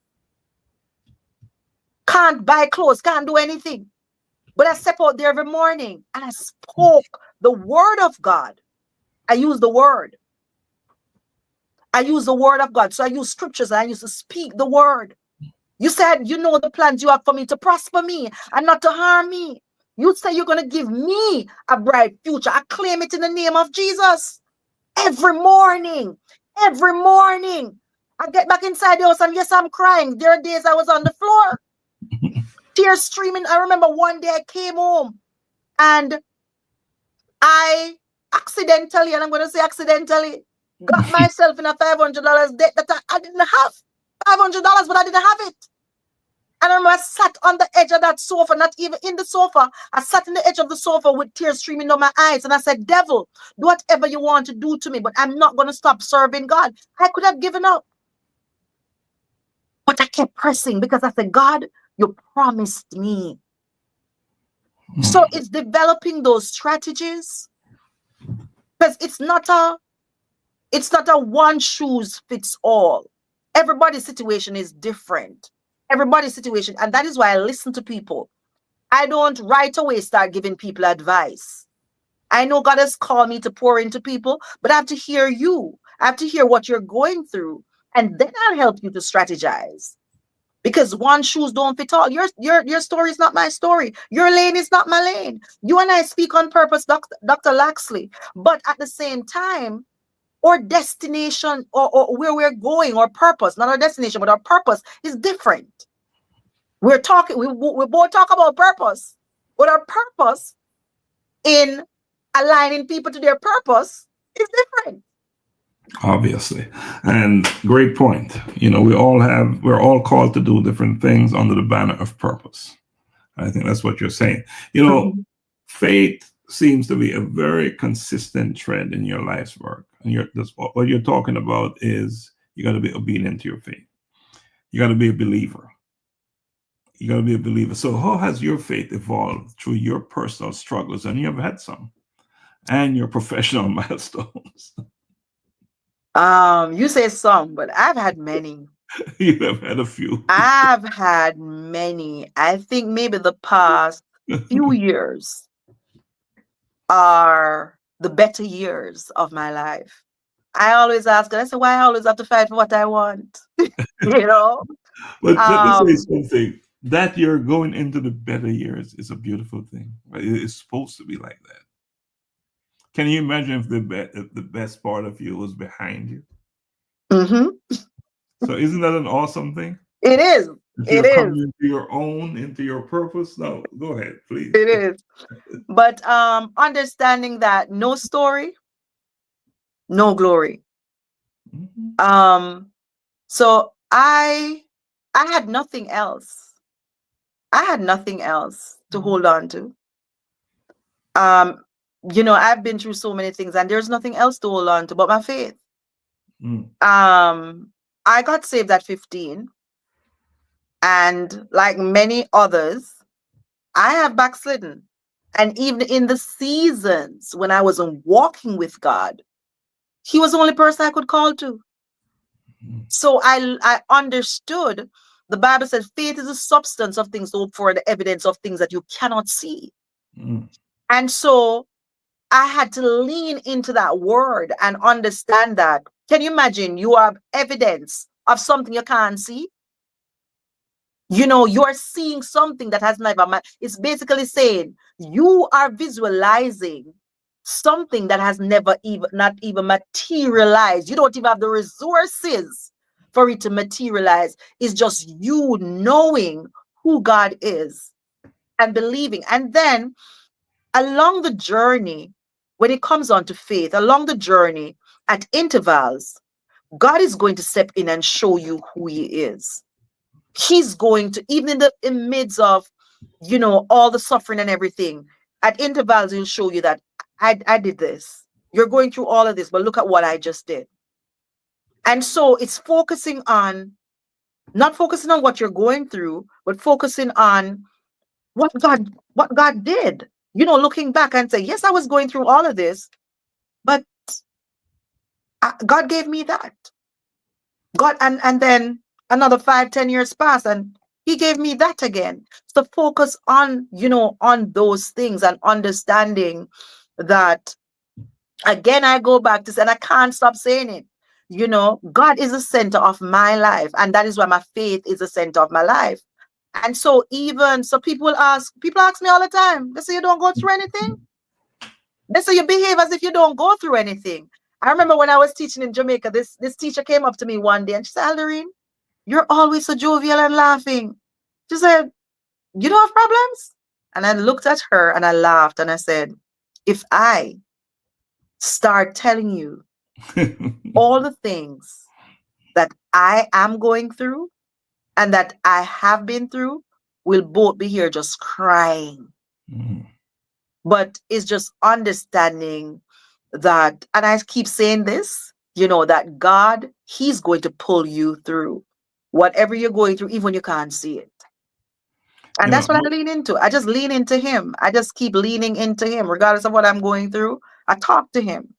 Can't buy clothes, can't do anything. But I step out there every morning and I spoke the word of God. I use the word. I use the word of God. So I use scriptures and I used to speak the word. You said, the plans you have for me to prosper me and not to harm me. You say you're going to give me a bright future. I claim it in the name of Jesus. Every morning. I get back inside the house and yes, I'm crying. There are days I was on the floor. Tears streaming. I remember one day I came home and I accidentally, and I'm going to say accidentally, got myself in a $500 debt that I didn't have. $500, but I didn't have it. And I remember I sat on the edge of that sofa, not even in the sofa. I sat in the edge of the sofa with tears streaming down my eyes. And I said, devil, do whatever you want to do to me, but I'm not going to stop serving God. I could have given up. But I kept pressing because I said, God, you promised me. So it's developing those strategies, because it's not a one shoes fits all. Everybody's situation is different. Everybody's situation. And that is why I listen to people. I don't right away start giving people advice. I know God has called me to pour into people, but I have to hear you. I have to hear what you're going through. And then I'll help you to strategize. Because one shoes don't fit all. Your story is not my story. Your lane is not my lane. You and I speak on purpose, Dr. Laxley. But at the same time, our destination or where we're going, our purpose, not our destination, but our purpose is different. We both talk about purpose, but our purpose in aligning people to their purpose is different. Obviously. And great point. We're all called to do different things under the banner of purpose. I think that's what you're saying. Faith seems to be a very consistent thread in your life's work. And what you're talking about is you got to be obedient to your faith. You got to be a believer. So how has your faith evolved through your personal struggles? And you have had some, and your professional milestones. You say some, but I've had many. You have had a few. I've had many. I think maybe the past few years are the better years of my life. I always ask, and I say, why I always have to fight for what I want? You know? But let me say Um, something. That you're going into the better years is a beautiful thing. Right? It's supposed to be like that. Can you imagine if the best part of you was behind you? mhm. So isn't that an awesome thing? It is. If It you're is. coming into your own, into your purpose, no, go ahead, please. It is. But understanding that no story, no glory. Mhm. Um, so I had nothing else. I had nothing else to hold on to. Um, I've been through so many things and there's nothing else to hold on to but my faith. Mm. I got saved at 15, and like many others, I have backslidden. And even in the seasons when I wasn't walking with God, He was the only person I could call to. Mm. So I understood the Bible says faith is the substance of things to hope for, the evidence of things that you cannot see. Mm. And so I had to lean into that word and understand that. Can you imagine you have evidence of something you can't see? You are seeing something that has never it's basically saying you are visualizing something that has never even not even materialized. You don't even have the resources for it to materialize. It's just you knowing who God is and believing. And then along the journey, when it comes on to faith, along the journey at intervals, God is going to step in and show you who He is. He's going to, even in midst of, all the suffering and everything, at intervals, he'll show you that I did this. You're going through all of this, but look at what I just did. And so it's focusing on, not focusing on what you're going through, but focusing on what God did. Looking back and say, yes, I was going through all of this, but God gave me that. God, and then another 5, 10 years pass, and He gave me that again. So focus on, on those things and understanding that. Again, I go back to say, and I can't stop saying it. God is the center of my life, and that is why my faith is the center of my life. And so people ask me all the time. They say, you don't go through anything. They say you behave as if you don't go through anything. I remember when I was teaching in Jamaica, this teacher came up to me one day and she said, Alderene, you're always so jovial and laughing. She said, you don't have problems? And I looked at her and I laughed and I said, if I start telling you all the things that I am going through and that I have been through, we'll both be here just crying. Mm. But it's just understanding that, and I keep saying this, that God, He's going to pull you through whatever you're going through, even when you can't see it. And You know, that's what I lean into. I just lean into Him. I just keep leaning into Him, regardless of what I'm going through. I talk to Him.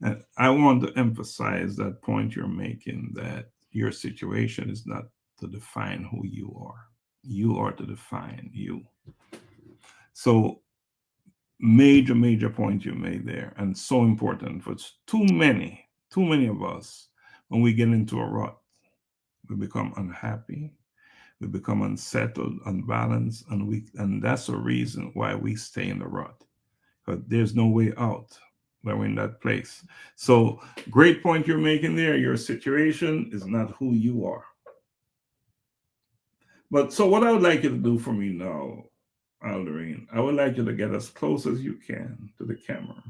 and I want to emphasize that point you're making, that your situation is not to define who you are. You are to define you. So major point you made there, and so important for too many of us. When we get into a rut, we become unhappy, we become unsettled, unbalanced, and that's a reason why we stay in the rut, because there's no way out when we're in that place. So great point you're making there. Your situation is not who you are. But so what I would like you to do for me now, Alderene, I would like you to get as close as you can to the camera.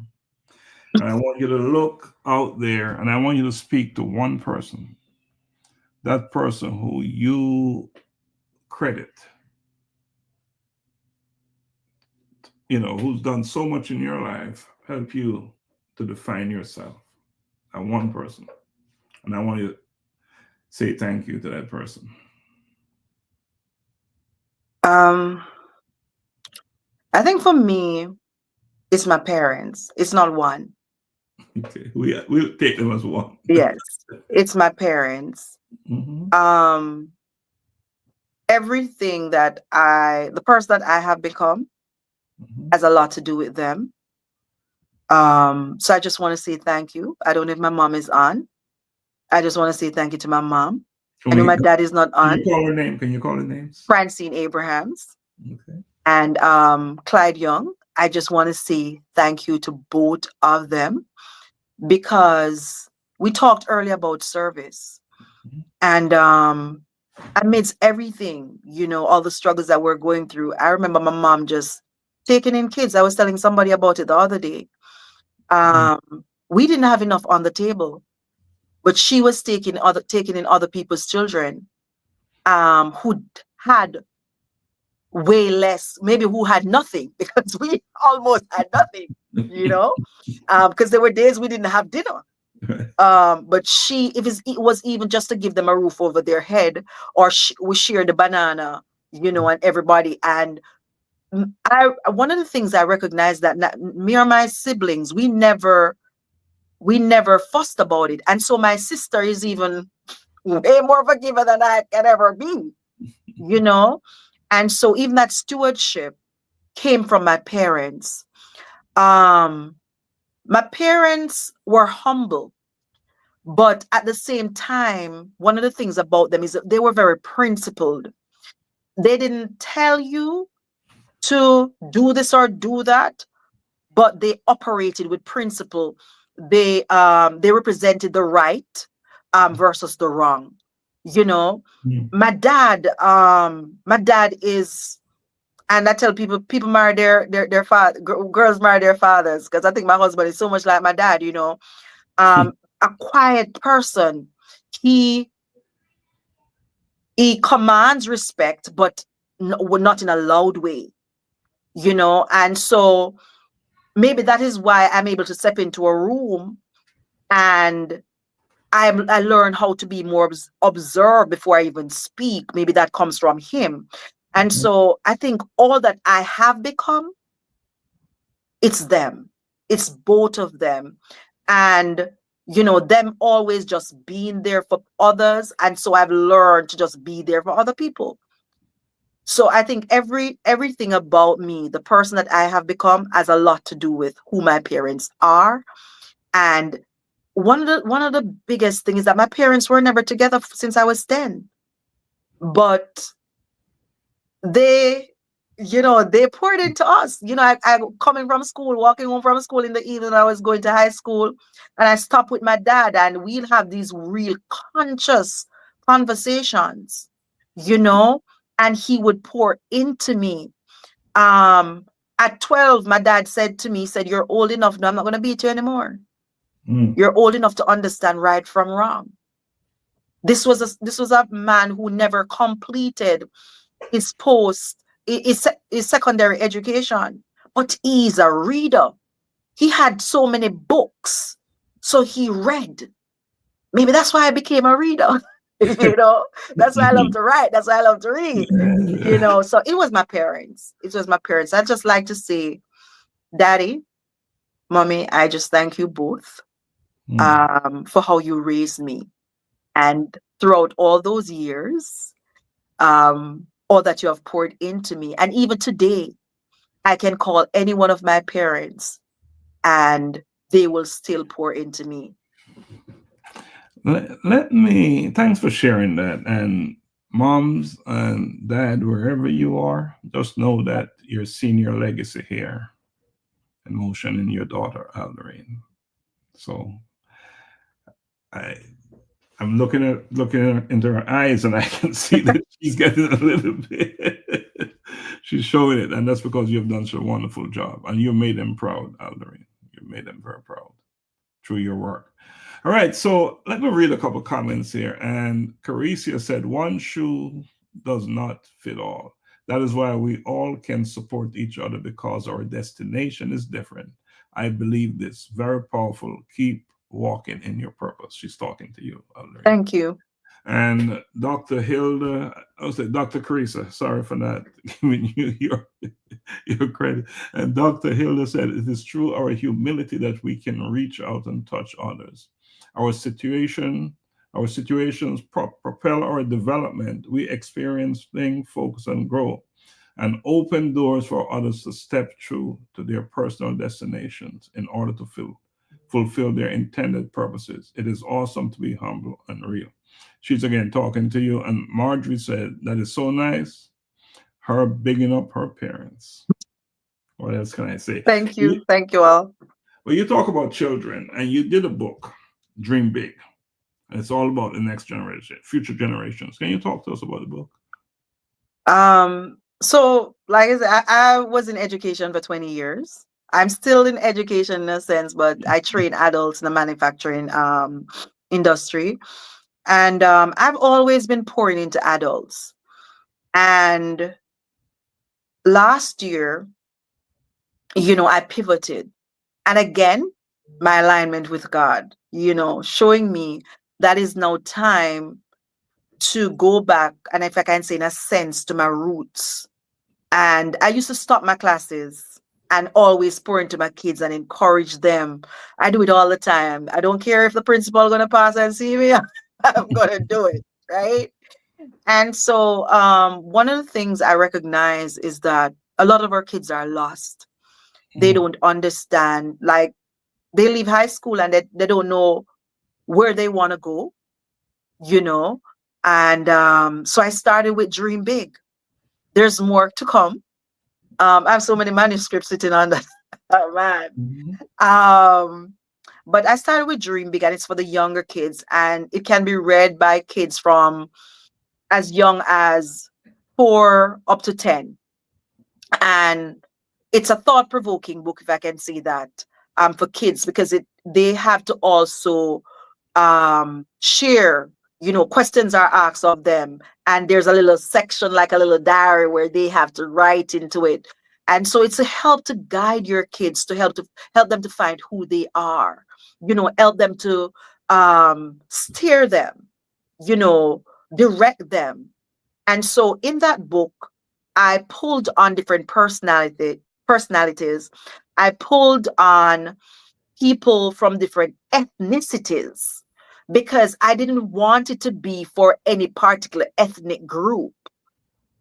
And I want you to look out there and I want you to speak to one person, that person who you credit, who's done so much in your life, help you to define yourself. And one person. And I want you to say thank you to that person. Um, I think for me, it's my parents. It's not one. Okay, we'll take them as one. Yes, it's my parents. Mhm. Everything that the person that I have become Mhm. has a lot to do with them. So I just want to say thank you. I don't know if my mom is on. I just want to say thank you to my mom. Can I know we, my dad is not can you on. call her name? Can you call her names? Francine Abrahams Okay. and Clyde Young. I just want to say thank you to both of them, because we talked earlier about service, Mhm. and amidst everything, all the struggles that we're going through, I remember my mom just taking in kids. I was telling somebody about it the other day. We didn't have enough on the table, but she was taking in other people's children, who had way less, maybe who had nothing, because we almost had nothing, because there were days we didn't have dinner. But if it was even just to give them a roof over their head, or we shared the banana, and everybody. And one of the things I recognize that me or my siblings, we never fussed about it. And so my sister is even way more forgiving than I can ever be, And so even that stewardship came from my parents. My parents were humble, but at the same time, one of the things about them is that they were very principled. They didn't tell you to do this or do that, but they operated with principle. They represented the right versus the wrong. Mhm. My dad is, and I tell people marry their father, girls marry their fathers, because I think my husband is so much like my dad. A quiet person. He commands respect, but not in a loud way. And so maybe that is why I'm able to step into a room, and I learn how to be more observed before I even speak. Maybe that comes from him. And so I think all that I have become, it's them. It's both of them. And, them always just being there for others. And so I've learned to just be there for other people. So I think everything about me, the person that I have become, has a lot to do with who my parents are. And one of the biggest things is that my parents were never together since I was 10. But they poured into us. I coming from school, walking home from school in the evening, I was going to high school, and I stopped with my dad, and we'll have these real conscious conversations, and he would pour into me. At 12, my dad said to me, he said, "You're old enough now. I'm not going to beat you anymore. You're old enough to understand right from wrong." This was a man who never completed his secondary education, but he's a reader. He had so many books, so he read. Maybe that's why I became a reader. That's why I love to write. That's why I love to read. So it was my parents. I just like to say, Daddy, Mommy, I just thank you both for how you raised me, and throughout all those years, all that you have poured into me. And even today, I can call any one of my parents and they will still pour into me. Thanks for sharing that. And moms and dad, wherever you are, just know that you're seeing your legacy here in motion in your daughter, Alderene. So I, I'm looking into her eyes, and I can see that she's getting a little bit. She's showing it, and that's because you've done such a wonderful job, and you made them proud, Alderene. You made them very proud through your work. All right, so let me read a couple comments here. And Caricia said, "One shoe does not fit all. That is why we all can support each other, because our destination is different. I believe this. Very powerful. Keep walking in your purpose." She's talking to you, Alderene. Thank you. And Dr. Hilda, I was saying Dr. Carissa, sorry for not giving you your credit. And Dr. Hilda said, it is through our humility that we can reach out and touch others. Our situations propel our development. We experience things, focus, and grow, and open doors for others to step through to their personal destinations in order to fulfill their intended purposes. It is awesome to be humble and real. She's again talking to you, and Marjorie said, that is so nice. Her bigging up her parents. What else can I say? Thank you. Thank you all. Well, you talk about children, and you did a book, Dream Big. And it's all about the next generation, future generations. Can you talk to us about the book? So, like I said, I was in education for 20 years. I'm still in education in a sense, but I train adults in the manufacturing industry. And I've always been pouring into adults. And last year, I pivoted. And again, my alignment with God, showing me that is now time to go back, and if I can say in a sense, to my roots. And I used to stop my classes and always pour into my kids and encourage them. I do it all the time. I don't care if the principal is going to pass and see me. I'm going to do it, right? And so one of the things I recognize is that a lot of our kids are lost. They don't understand, like they leave high school and they don't know where they want to go, And so I started with Dream Big. There's more to come. I have so many manuscripts sitting on that. Oh, man. But I started with Dream Big, and it's for the younger kids, and it can be read by kids from as young as 4 up to 10. And it's a thought-provoking book, if I can say that, for kids, because they have to also share, questions are asked of them, and there's a little section, like a little diary, where they have to write into it. And so it's a help to guide your kids, to help them to find who they are, help them to steer them, direct them. And so in that book, I pulled on different personalities. I pulled on people from different ethnicities, because I didn't want it to be for any particular ethnic group.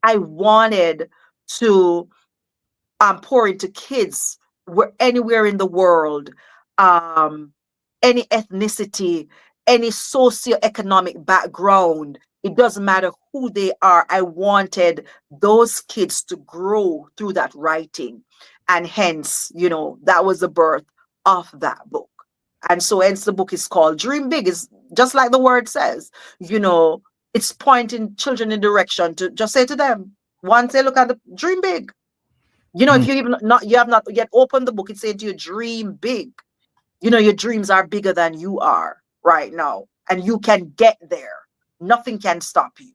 I wanted to pour into kids anywhere in the world, any ethnicity, any socioeconomic background. It doesn't matter who they are. I wanted those kids to grow through that writing. And hence, that was the birth of that book. And so hence the book is called Dream Big. It's just like the word says, it's pointing children in direction to just say to them, once they look at the Dream Big, if you have not yet opened the book, it's saying to you, dream big. Your dreams are bigger than you are right now, and you can get there. Nothing can stop you.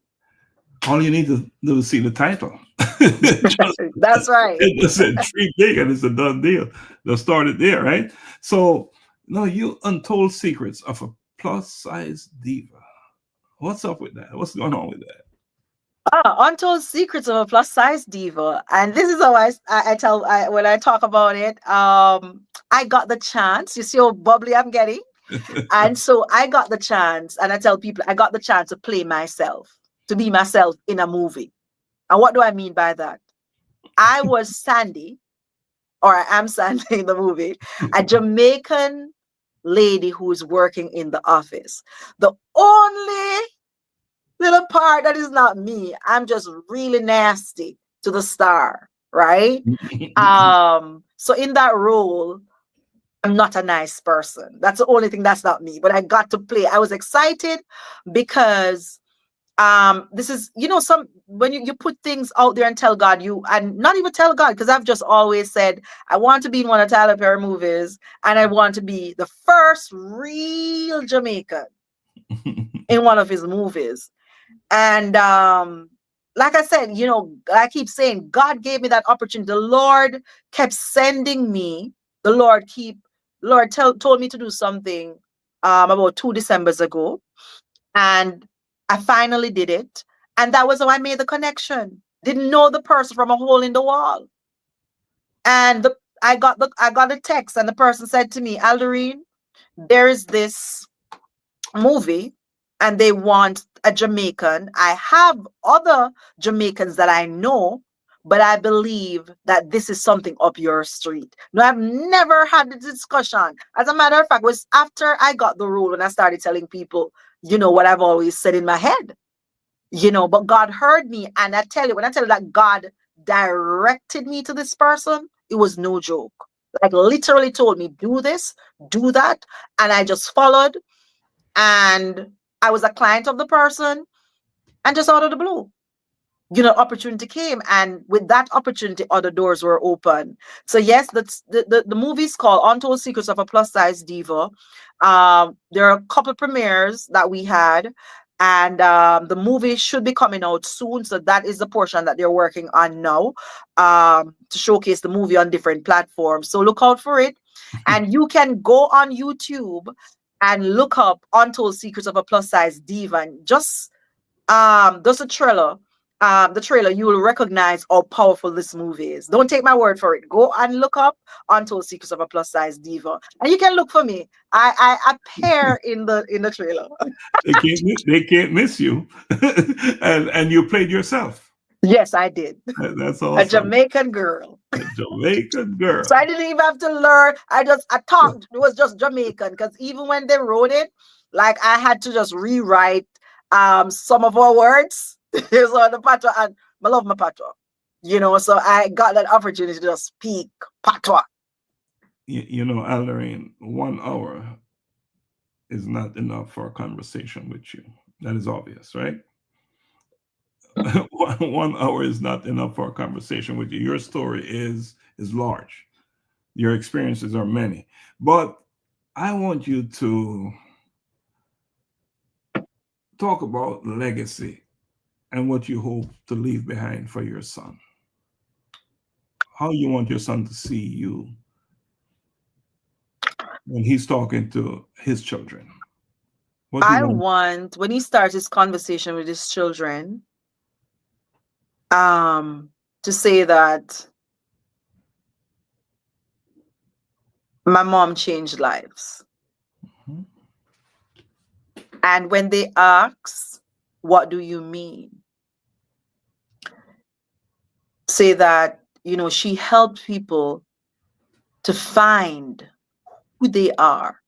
All you need to do is see the title. That's right. It said Dream Big, and it's a done deal. They'll start it there, right? So, you untold secrets of a plus-size diva. What's up with that? What's going on with that? Untold secrets of a plus-size diva, and this is how I tell when I talk about it. I got the chance. You see how bubbly I'm getting, and so I got the chance, and I tell people I got the chance to play myself, to be myself in a movie. And what do I mean by that? I was Sandy, or I am Sandy in the movie, a Jamaican lady who's working in the office. The only little part that is not me, I'm just really nasty to the star, right? So in that role, I'm not a nice person. That's the only thing that's not me, but I got to play. I was excited because this is, when you put things out there and tell God, and not even tell God, because I've just always said, I want to be in one of Tyler Perry movies, and I want to be the first real Jamaican in one of his movies. And like I said, I keep saying, God gave me that opportunity. The Lord kept sending me. The Lord told me to do something about 2 Decembers ago. And I finally did it. And that was how I made the connection. Didn't know the person from a hole in the wall. And I got a text, and the person said to me, Alderene, there is this movie and they want a Jamaican. I have other Jamaicans that I know, but I believe that this is something up your street. No, I've never had the discussion. As a matter of fact, it was after I got the role when I started telling people, what I've always said in my head. But God heard me. And when I tell you that God directed me to this person, it was no joke. Like literally told me, do this, do that. And I just followed. And I was a client of the person, and just out of the blue, opportunity came. And with that opportunity, other doors were open. So yes, the movie's called Untold Secrets of a Plus Size Diva. There are a couple premieres that we had, and the movie should be coming out soon. So that is the portion that they're working on now, to showcase the movie on different platforms. So look out for it. And you can go on YouTube and look up Untold Secrets of a Plus Size Diva, and just a trailer. The trailer, you will recognize how powerful this movie is. Don't take my word for it. Go and look up Untold Secrets of a Plus Size Diva, and you can look for me. I appear in the trailer. They can't miss you, and you played yourself. Yes, I did. That's awesome. A Jamaican girl. A Jamaican girl. So I didn't even have to learn. I talked. It was just Jamaican, because even when they wrote it, like I had to just rewrite some of our words. So the patois, and I love my patois, so I got that opportunity to just speak patois. Alderene, 1 hour is not enough for a conversation with you. That is obvious, right? 1 hour is not enough for a conversation with you. Your story is large. Your experiences are many. But I want you to talk about legacy and what you hope to leave behind for your son. How you want your son to see you when he's talking to his children. I want, when he starts his conversation with his children, to say that my mom changed lives. Mm-hmm. And when they ask, what do you mean? Say that, she helped people to find who they are,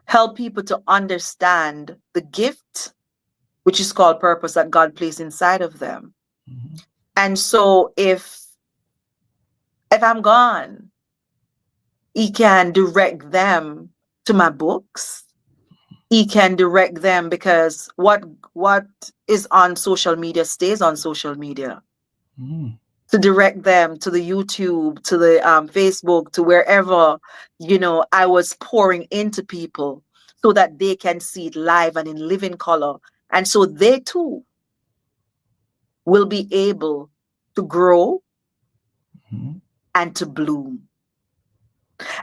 help people to understand the gift, which is called purpose, that God placed inside of them. Mm-hmm. And so if I'm gone, he can direct them to my books. He can direct them, because what is on social media stays on social media. Mm-hmm. To direct them to the YouTube, to the Facebook, to wherever, I was pouring into people, so that they can see it live and in living color. And so they too will be able to grow, Mm-hmm. and to bloom.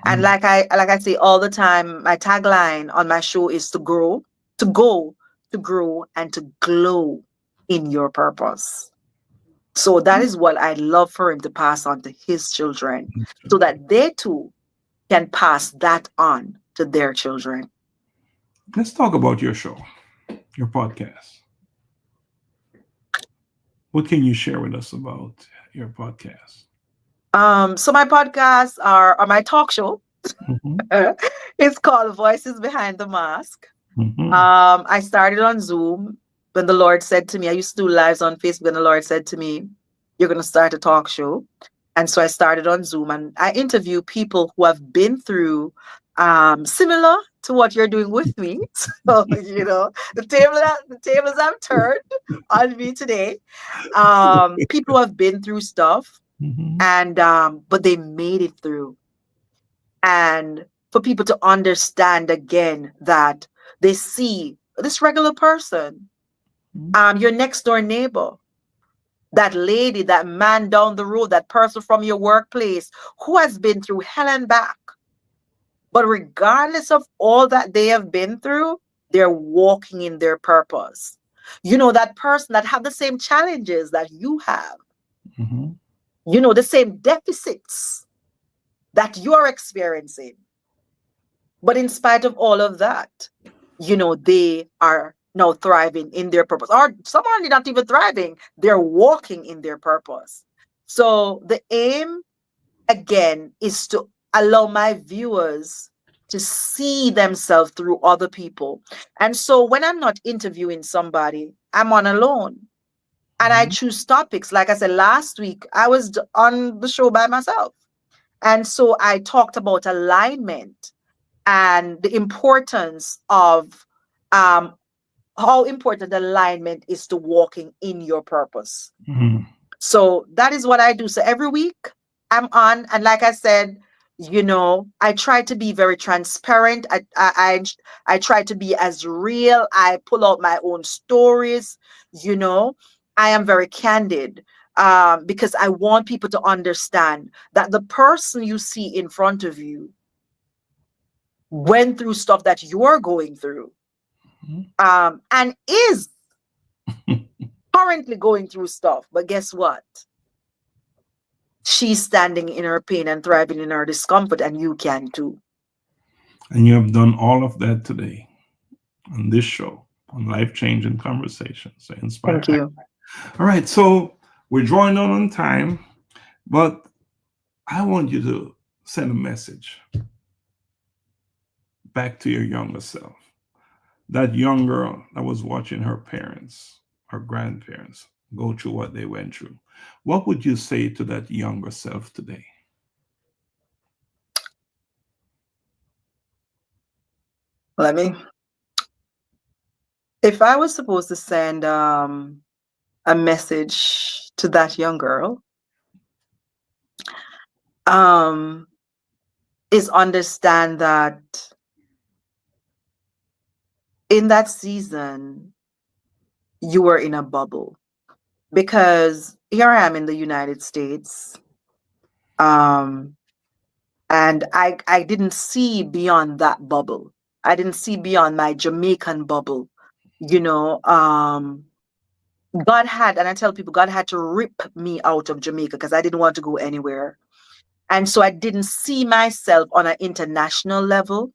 And like I say all the time, my tagline on my show is to grow, to go, to grow, and to glow in your purpose. So that is what I'd love for him to pass on to his children, so that they too can pass that on to their children. Let's talk about your show, your podcast. What can you share with us about your podcast? So my podcasts are my talk show. Mm-hmm. It's called Voices Behind the Mask. Mm-hmm. I started on Zoom when the Lord said to me, I used to do lives on Facebook, and the Lord said to me, you're going to start a talk show. And so I started on Zoom, and I interview people who have been through similar to what you're doing with me. So, the tables have turned on me today. People who have been through stuff, Mm-hmm. and but they made it through. And for people to understand again that they see this regular person, your next door neighbor, that lady, that man down the road, that person from your workplace who has been through hell and back. But regardless of all that they have been through, they're walking in their purpose. that person that have the same challenges that you have, Mhm. the same deficits that you're experiencing. But in spite of all of that, they are now thriving in their purpose. Or some are not even thriving, they're walking in their purpose. So the aim, again, is to allow my viewers to see themselves through other people. And so when I'm not interviewing somebody, I'm on alone. And I choose topics. Like I said, last week, I was on the show by myself. And so I talked about alignment and the importance of how important alignment is to walking in your purpose. Mhm. So that is what I do. So every week I'm on, and like I said, I try to be very transparent. I try to be as real. I pull out my own stories. I am very candid, because I want people to understand that the person you see in front of you went through stuff that you're going through, and is currently going through stuff. But guess what? She's standing in her pain and thriving in her discomfort, and you can too. And you have done all of that today on this show, on Life Changing Conversations. So inspire. Thank you. All right, so we're drawing out on time, but I want you to send a message back to your younger self. That young girl that was watching her parents, her grandparents go through what they went through. What would you say to that younger self today? If I was supposed to send a message to that young girl, is understand that in that season, you were in a bubble. Because here I am in the United States, and I didn't see beyond that bubble. I didn't see beyond my Jamaican bubble. God had, and I tell people, God had to rip me out of Jamaica because I didn't want to go anywhere. And so I didn't see myself on an international level.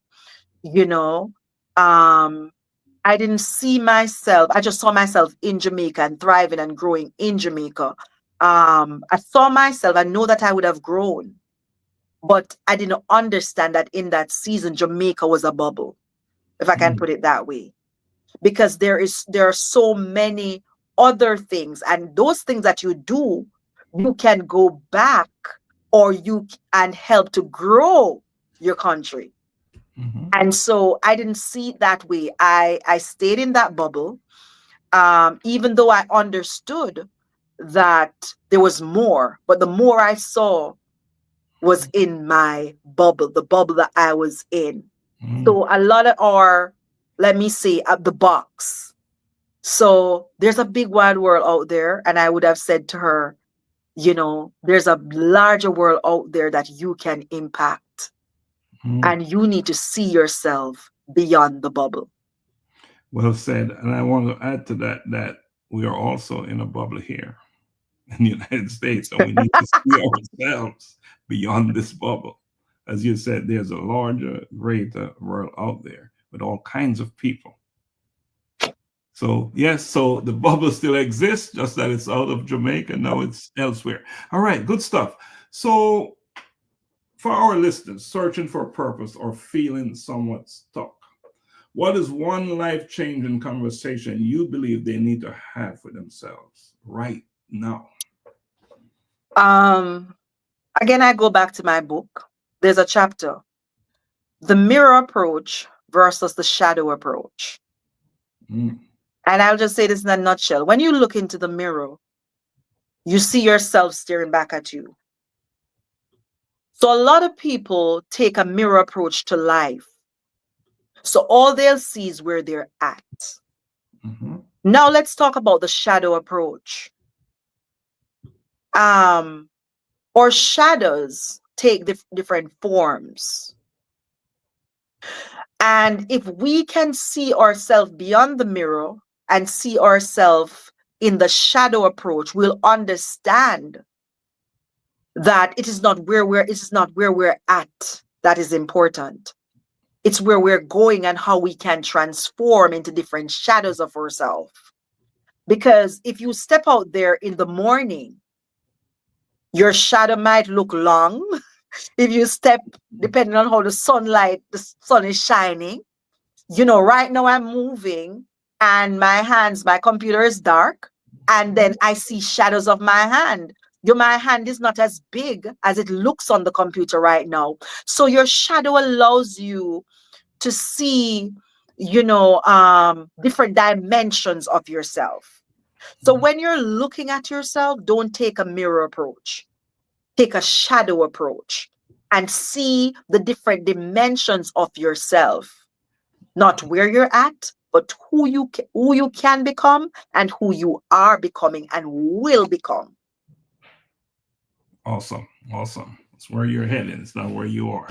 I didn't see myself. I just saw myself in Jamaica and thriving and growing in Jamaica. I saw myself. I know that I would have grown, but I didn't understand that in that season, Jamaica was a bubble, if I can put it that way, because there are so many other things, and those things that you do, you can go back or and help to grow your country. Mhm. And so I didn't see it that way. I stayed in that bubble, even though I understood that there was more, but the more I saw was in my bubble, the bubble that I was in. So a lot of our, let me say, at the box. So there's a big wide world out there. And I would have said to her, there's a larger world out there that you can impact. And you need to see yourself beyond the bubble. Well said. And I want to add to that we are also in a bubble here in the United States. And we need to see ourselves beyond this bubble. As you said, there's a larger, greater world out there with all kinds of people. So, yes, so the bubble still exists, just that it's out of Jamaica. Now it's elsewhere. All right, good stuff. So, for our listeners searching for a purpose or feeling somewhat stuck, what is one life-changing conversation you believe they need to have for themselves right now? Again, I go back to my book. There's a chapter, the mirror approach versus the shadow approach. And I'll just say this in a nutshell. When you look into the mirror, you see yourself staring back at you. So a lot of people take a mirror approach to life. So all they'll see is where they're at. Now let's talk about the shadow approach. Or shadows take different forms. And if we can see ourselves beyond the mirror and see ourselves in the shadow approach, we'll understand that it is not where we're at that is important. It's where we're going and how we can transform into different shadows of ourselves. Because if you step out there in the morning, your shadow might look long. If you step, depending on how the sun is shining, right now I'm moving and my computer is dark, and then I see shadows of my hand. My hand is not as big as it looks on the computer right now. So your shadow allows you to see, different dimensions of yourself. So when you're looking at yourself, don't take a mirror approach. Take a shadow approach and see the different dimensions of yourself. Not where you're at, but who you can become and who you are becoming and will become. Awesome. It's where you're heading. It's not where you are.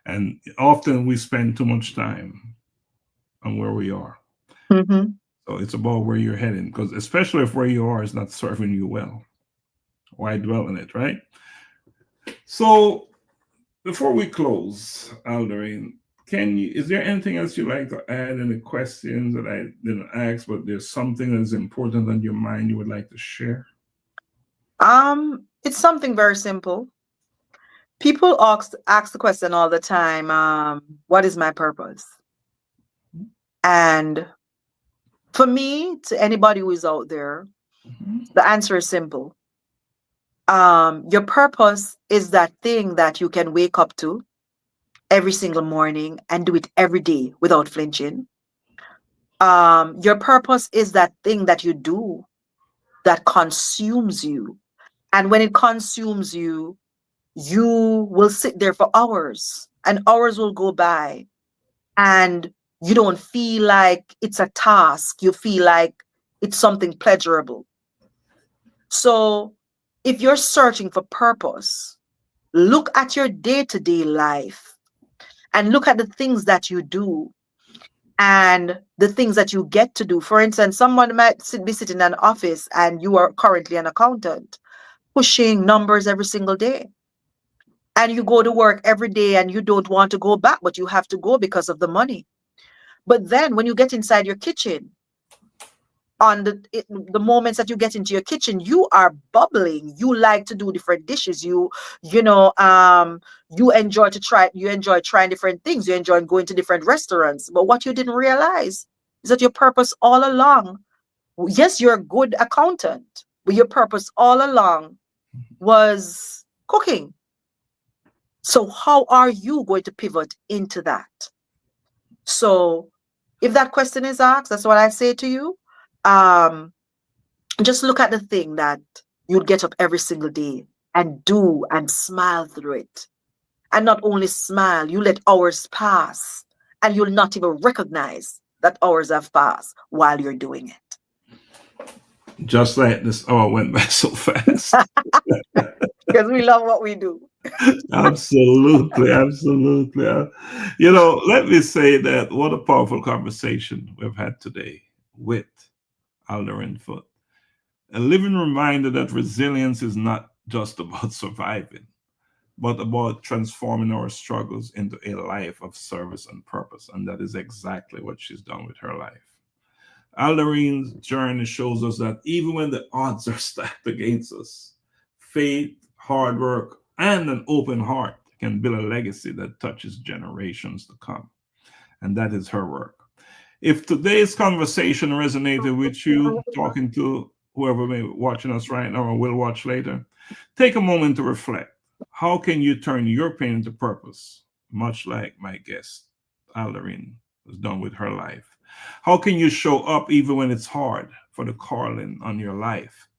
And often we spend too much time on where we are. Mm-hmm. So it's about where you're heading, because especially if where you are is not serving you well, why dwell in it, right? So before we close, Alderene, is there anything else you'd like to add? Any questions that I didn't ask, but there's something that's important on your mind you would like to share? It's something very simple. People ask the question all the time, what is my purpose? And for me, to anybody who is out there, the answer is simple. Your purpose is that thing that you can wake up to every single morning and do it every day without flinching. Your purpose is that thing that you do that consumes you. And when it consumes you, you will sit there for hours and hours will go by and you don't feel like it's a task. You feel like it's something pleasurable. So if you're searching for purpose, look at your day-to-day life and look at the things that you do and the things that you get to do. For instance, someone might be sitting in an office and you are currently an accountant pushing numbers every single day. And you go to work every day and you don't want to go back, but you have to go because of the money. But then when you get inside your kitchen, on the moments that you get into your kitchen, you are bubbling. You like to do different dishes. You enjoy trying different things. You enjoy going to different restaurants. But what you didn't realize is that your purpose all along, yes, you're a good accountant, but your purpose all along was cooking. So how are you going to pivot into that? So if that question is asked, that's what I say to you. Just look at the thing that you'll get up every single day and do and smile through it. And not only smile, you let hours pass and you'll not even recognize that hours have passed while you're doing it. Just like this hour went by so fast. Because we love what we do. Absolutely. Let me say that what a powerful conversation we've had today with Alderene Foote. A living reminder that resilience is not just about surviving, but about transforming our struggles into a life of service and purpose. And that is exactly what she's done with her life. Alderene's journey shows us that even when the odds are stacked against us, faith, hard work, and an open heart can build a legacy that touches generations to come. And that is her work. If today's conversation resonated with you, talking to whoever may be watching us right now or will watch later, take a moment to reflect. How can you turn your pain into purpose, much like my guest, Alderene, has done with her life? How can you show up even when it's hard for the calling on your life?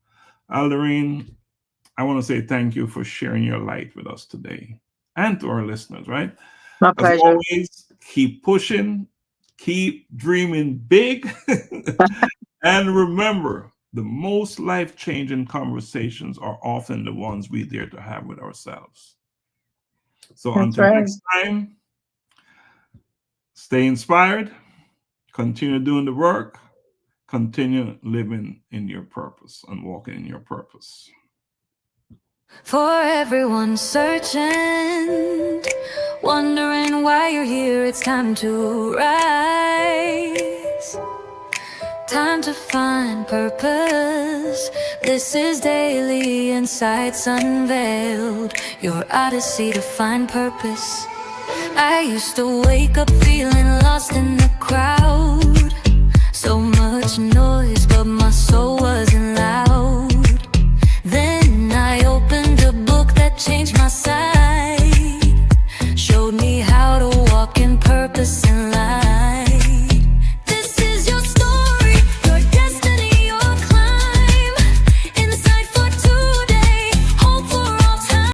Alderene, I want to say thank you for sharing your light with us today and to our listeners, right? My pleasure. As always, keep pushing, keep dreaming big, and remember, the most life-changing conversations are often the ones we dare to have with ourselves. So until next time, stay inspired, continue doing the work, continue living in your purpose and walking in your purpose. For everyone searching, wondering why you're here, it's time to rise. Time to find purpose. This is daily insights unveiled. Your odyssey to find purpose. I used to wake up feeling lost in the crowd.